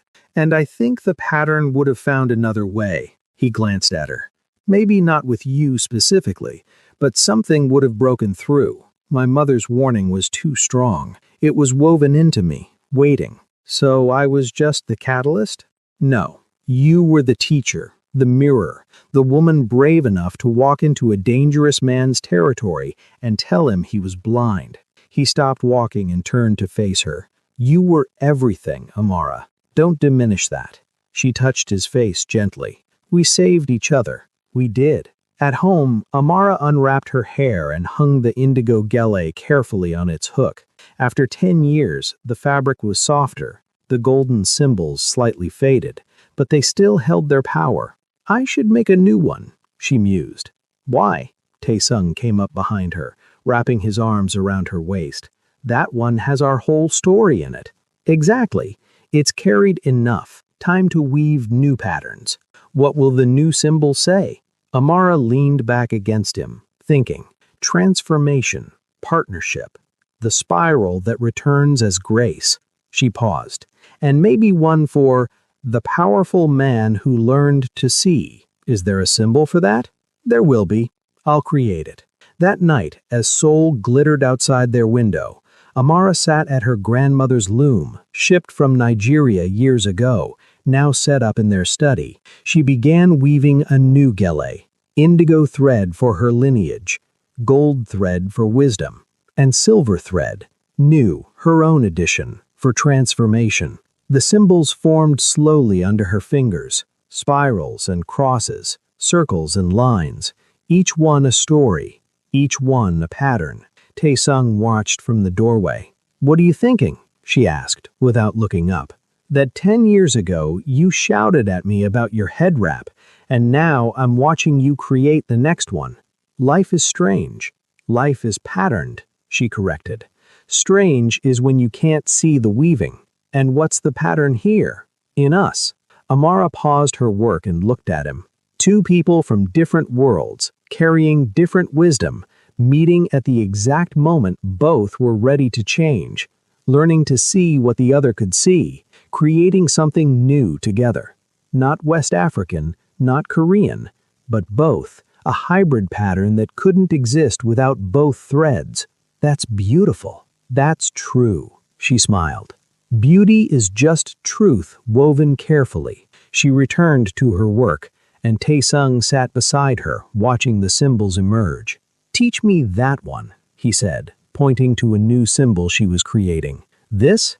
S2: I think the pattern would have found another way." He glanced at her. "Maybe not with you specifically, but something would have broken through. My mother's warning was too strong. It was woven into me, waiting. So I was just the catalyst? No. You were the teacher, the mirror, the woman brave enough to walk into a dangerous man's territory and tell him he was blind." He stopped walking and turned to face her. "You were everything, Amara. Don't diminish that." She touched his face gently. "We saved each other. We did. At home, Amara unwrapped her hair and hung the indigo gele carefully on its hook. After 10 years, the fabric was softer, the golden symbols slightly faded, but they still held their power. I should make a new one, she mused. Why? Tae-sung came up behind her, wrapping his arms around her waist. That one has our whole story in it. Exactly. It's carried enough. Time to weave new patterns. What will the new symbol say? Amara leaned back against him, thinking. Transformation. Partnership. The spiral that returns as grace. She paused. And maybe one for the powerful man who learned to see. Is there a symbol for that? There will be. I'll create it. That night, as Seoul glittered outside their window, Amara sat at her grandmother's loom, shipped from Nigeria years ago, now set up in their study. She began weaving a new gele, indigo thread for her lineage, gold thread for wisdom, and silver thread, new, her own edition, for transformation. The symbols formed slowly under her fingers, spirals and crosses, circles and lines, each one a story, each one a pattern. Tae-sung watched from the doorway. What are you thinking? She asked, without looking up. That 10 years ago, you shouted at me about your head wrap, and now I'm watching you create the next one. Life is strange. Life is patterned, she corrected. Strange is when you can't see the weaving. And what's the pattern here? In us. Amara paused her work and looked at him. Two people from different worlds, carrying different wisdom, meeting at the exact moment both were ready to change, learning to see what the other could see, creating something new together. Not West African, not Korean, but both, a hybrid pattern that couldn't exist without both threads. That's beautiful. That's true, she smiled. Beauty is just truth woven carefully. She returned to her work, and Tae-sung sat beside her, watching the symbols emerge. Teach me that one, he said, pointing to a new symbol she was creating. This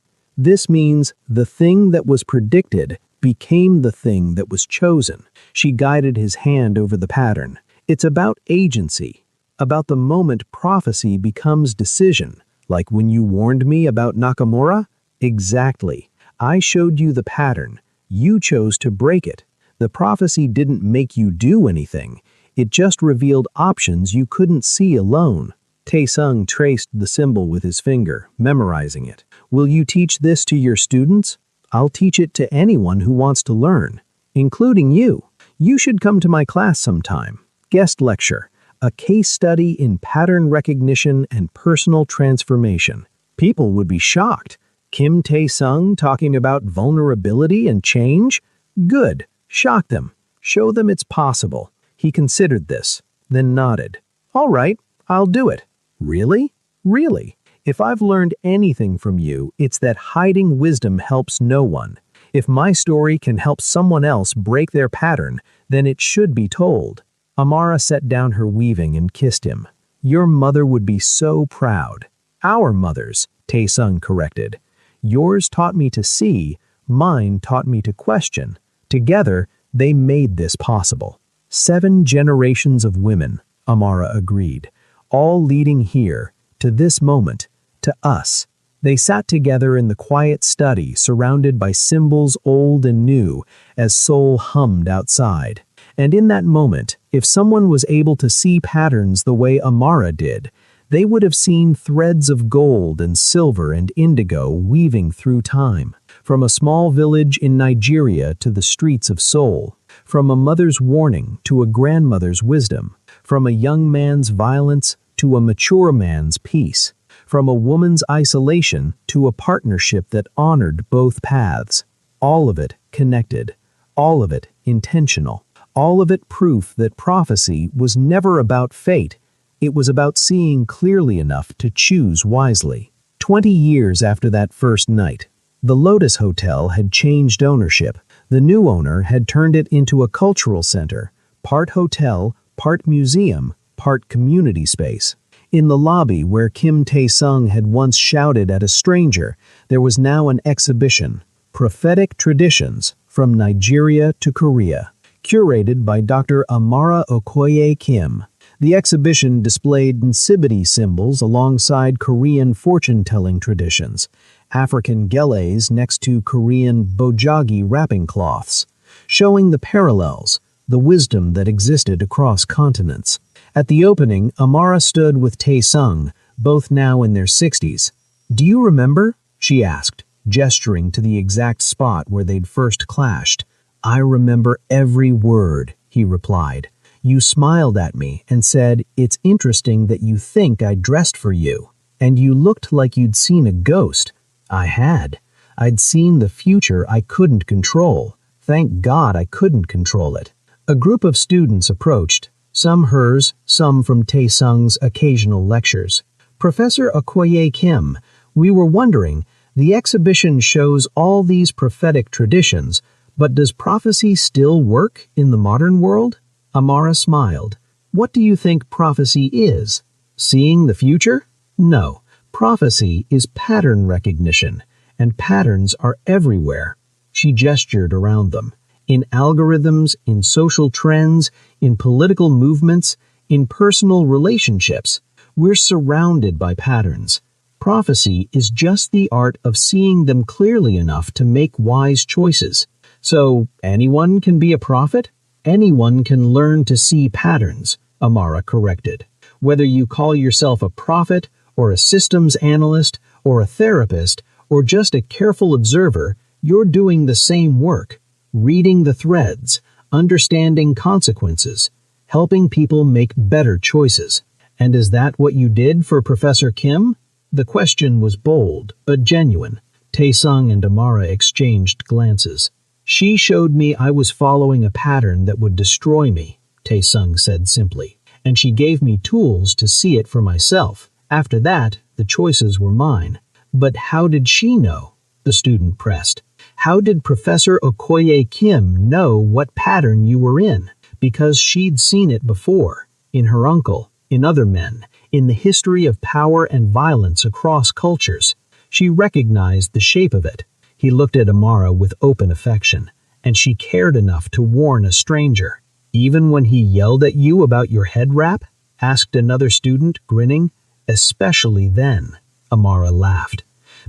S2: means the thing that was predicted became the thing that was chosen. She guided his hand over the pattern. It's about agency, about the moment prophecy becomes decision. Like when you warned me about Nakamura? Exactly. I showed you the pattern. You chose to break it. The prophecy didn't make you do anything. It just revealed options you couldn't see alone. Tae-sung traced the symbol with his finger, memorizing it. Will you teach this to your students? I'll teach it to anyone who wants to learn, including you. You should come to my class sometime. Guest lecture, a case study in pattern recognition and personal transformation. People would be shocked. Kim Tae-sung talking about vulnerability and change? Good. Shock them. Show them it's possible. He considered this, then nodded. All right, I'll do it. Really? Really? If I've learned anything from you, it's that hiding wisdom helps no one. If my story can help someone else break their pattern, then it should be told. Amara set down her weaving and kissed him. Your mother would be so proud. Our mothers, Tae-sung corrected. Yours taught me to see, mine taught me to question. Together, they made this possible. 7 generations of women, Amara agreed, all leading here, to this moment, to us. They sat together in the quiet study, surrounded by symbols old and new, as Seoul hummed outside. And in that moment, if someone was able to see patterns the way Amara did, they would have seen threads of gold and silver and indigo weaving through time. From a small village in Nigeria to the streets of Seoul, from a mother's warning to a grandmother's wisdom, from a young man's violence to a mature man's peace, from a woman's isolation to a partnership that honored both paths. All of it connected, all of it intentional, all of it proof that prophecy was never about fate. It was about seeing clearly enough to choose wisely. 20 years after that first night, the Lotus Hotel had changed ownership. The new owner had turned it into a cultural center, part hotel, part museum, part community space. In the lobby where Kim Tae-sung had once shouted at a stranger, there was now an exhibition, Prophetic Traditions, from Nigeria to Korea. curated by Dr. Amara Okoye Kim. The exhibition displayed Nsibiti symbols alongside Korean fortune-telling traditions, African geles next to Korean bojagi wrapping cloths, showing the parallels, the wisdom that existed across continents. At the opening, Amara stood with Tae-sung, both now in their 60s. "Do you remember?" she asked, gesturing to the exact spot where they'd first clashed. "I remember every word," he replied. "You smiled at me and said, 'It's interesting that you think I dressed for you.' And you looked like you'd seen a ghost." I had. I'd seen the future I couldn't control. Thank God I couldn't control it. A group of students approached, some hers, some from Tae-sung's occasional lectures. "Professor Okoye Kim, we were wondering, the exhibition shows all these prophetic traditions, but does prophecy still work in the modern world?" Amara smiled. "What do you think prophecy is? Seeing the future? No. Prophecy is pattern recognition, and patterns are everywhere." She gestured around them. In algorithms, in social trends, in political movements, in personal relationships. We're surrounded by patterns. Prophecy is just the art of seeing them clearly enough to make wise choices. So, anyone can be a prophet? Anyone can learn to see patterns, Amara corrected. Whether you call yourself a prophet, or a systems analyst, or a therapist, or just a careful observer, you're doing the same work. Reading the threads, understanding consequences, helping people make better choices. And is that what you did for Professor Kim? The question was bold, but genuine. Tae-sung and Amara exchanged glances. "She showed me I was following a pattern that would destroy me," Tae-sung said simply. "And she gave me tools to see it for myself. After that, the choices were mine." "But how did she know?" the student pressed. "How did Professor Okoye Kim know what pattern you were in?" "Because she'd seen it before. In her uncle, in other men, in the history of power and violence across cultures. She recognized the shape of it." He looked at Amara with open affection. "And she cared enough to warn a stranger." "Even when he yelled at you about your head wrap?" asked another student, grinning. "Especially then," Amara laughed.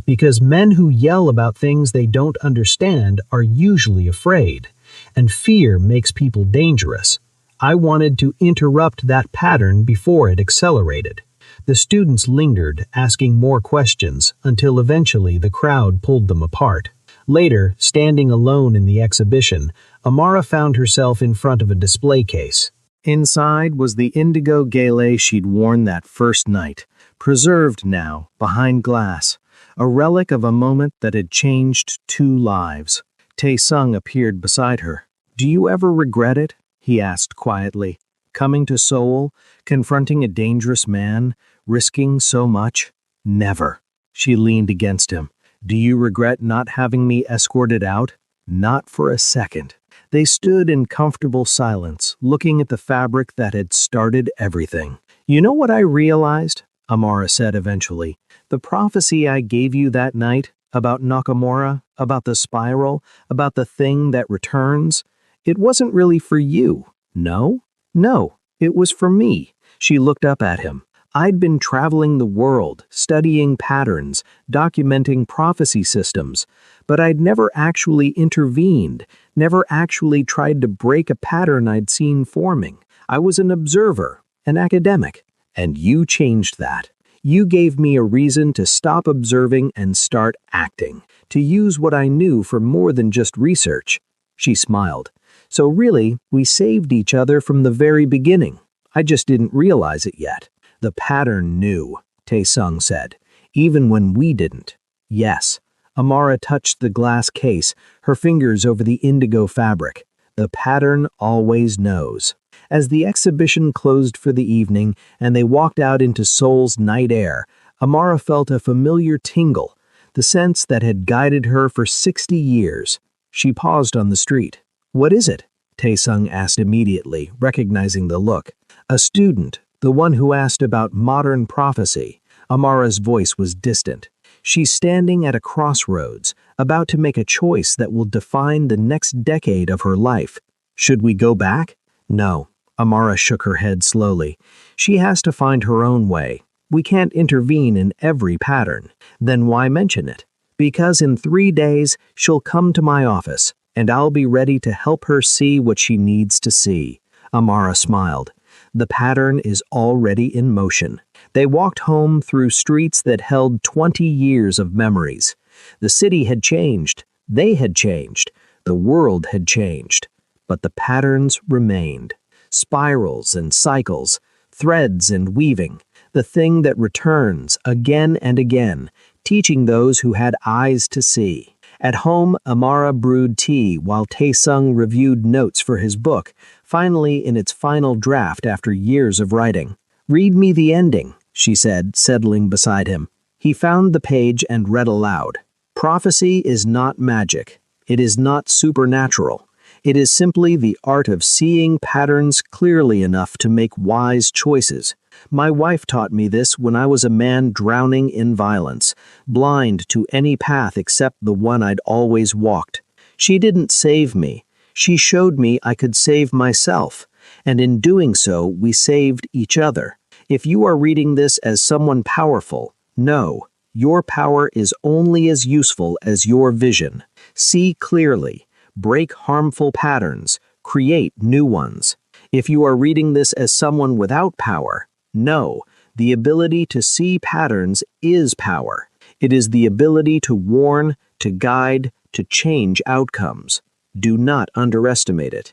S2: "Because men who yell about things they don't understand are usually afraid, and fear makes people dangerous. I wanted to interrupt that pattern before it accelerated." The students lingered, asking more questions, until eventually the crowd pulled them apart. Later, standing alone in the exhibition, Amara found herself in front of a display case. Inside was the indigo gele she'd worn that first night, preserved now, behind glass, a relic of a moment that had changed 2 lives. Tae-sung appeared beside her. "Do you ever regret it?" he asked quietly. "Coming to Seoul, confronting a dangerous man, risking so much?" "Never." She leaned against him. "Do you regret not having me escorted out?" "Not for a second." They stood in comfortable silence, looking at the fabric that had started everything. "You know what I realized?" Amara said eventually. "The prophecy I gave you that night, about Nakamura, about the spiral, about the thing that returns, it wasn't really for you. No? No, it was for me." She looked up at him. "I'd been traveling the world, studying patterns, documenting prophecy systems, but I'd never actually intervened, never actually tried to break a pattern I'd seen forming. I was an observer, an academic, and you changed that. You gave me a reason to stop observing and start acting, to use what I knew for more than just research." She smiled. "So really, we saved each other from the very beginning. I just didn't realize it yet." "The pattern knew," Tae-sung said, "even when we didn't." "Yes." Amara touched the glass case, her fingers over the indigo fabric. "The pattern always knows." As the exhibition closed for the evening and they walked out into Seoul's night air, Amara felt a familiar tingle, the sense that had guided her for 60 years. She paused on the street. "What is it?" Tae-sung asked immediately, recognizing the look. "A student, the one who asked about modern prophecy." Amara's voice was distant. "She's standing at a crossroads, about to make a choice that will define the next decade of her life."
S1: Should we go back? No. Amara shook her head slowly. She has to find her own way. We can't intervene in every pattern. Then why mention it? Because in 3 days, she'll come to my office, and I'll be ready to help her see what she needs to see. Amara smiled. The pattern is already in motion. They walked home through streets that held 20 years of memories. The city had changed. They had changed. The world had changed. But the patterns remained. Spirals and cycles, threads and weaving, the thing that returns again and again, teaching those who had eyes to see. At home, Amara brewed tea while Tae-sung reviewed notes for his book, finally in its final draft after years of writing. "Read me the ending," she said, settling beside him. He found the page and read aloud. "Prophecy is not magic. It is not supernatural. It is simply the art of seeing patterns clearly enough to make wise choices. My wife taught me this when I was a man drowning in violence, blind to any path except the one I'd always walked. She didn't save me. She showed me I could save myself, and in doing so, we saved each other. If you are reading this as someone powerful, know, your power is only as useful as your vision. See clearly. Break harmful patterns, create new ones. If you are reading this as someone without power, know, the ability to see patterns is power. It is the ability to warn, to guide, to change outcomes. Do not underestimate it.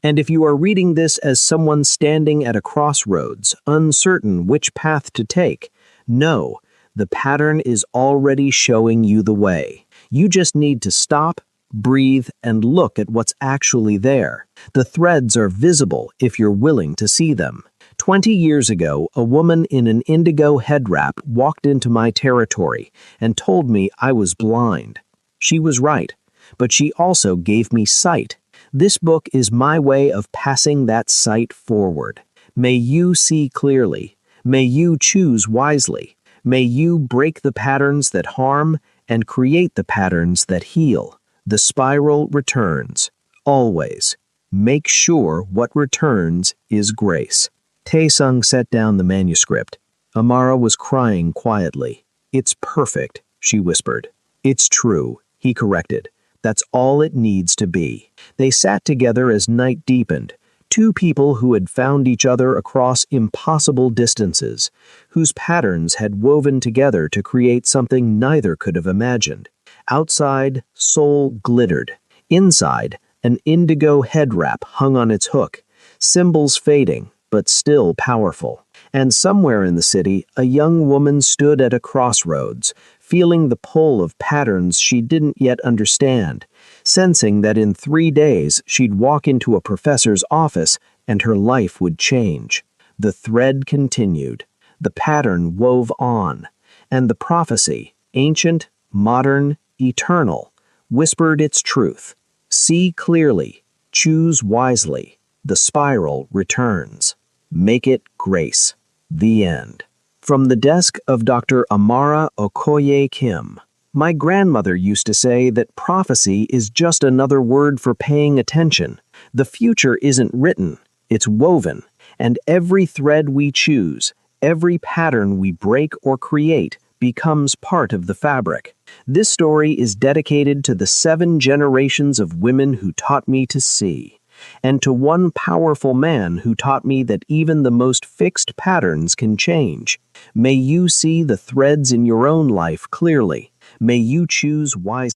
S1: And if you are reading this as someone standing at a crossroads, uncertain which path to take, know, the pattern is already showing you the way. You just need to stop, breathe, and look at what's actually there. The threads are visible if you're willing to see them. 20 years ago, a woman in an indigo head wrap walked into my territory and told me I was blind. She was right, but she also gave me sight. This book is my way of passing that sight forward. May you see clearly. May you choose wisely. May you break the patterns that harm and create the patterns that heal. The spiral returns. Always. Make sure what returns is grace. Tae-sung set down the manuscript. Amara was crying quietly. "It's perfect," she whispered. "It's true," he corrected. "That's all it needs to be." They sat together as night deepened. Two people who had found each other across impossible distances, whose patterns had woven together to create something neither could have imagined. Outside, Seoul glittered. Inside, an indigo head wrap hung on its hook, symbols fading, but still powerful. And somewhere in the city, a young woman stood at a crossroads, feeling the pull of patterns she didn't yet understand, sensing that in 3 days she'd walk into a professor's office and her life would change. The thread continued. The pattern wove on. And the prophecy, ancient, modern, eternal, whispered its truth. See clearly, choose wisely. The spiral returns. Make it grace. The end. From the desk of Dr. Amara Okoye Kim. My grandmother used to say that prophecy is just another word for paying attention. The future isn't written, it's woven, and every thread we choose, every pattern we break or create, becomes part of the fabric. This story is dedicated to the 7 generations of women who taught me to see, and to one powerful man who taught me that even the most fixed patterns can change. May you see the threads in your own life clearly. May you choose wisely.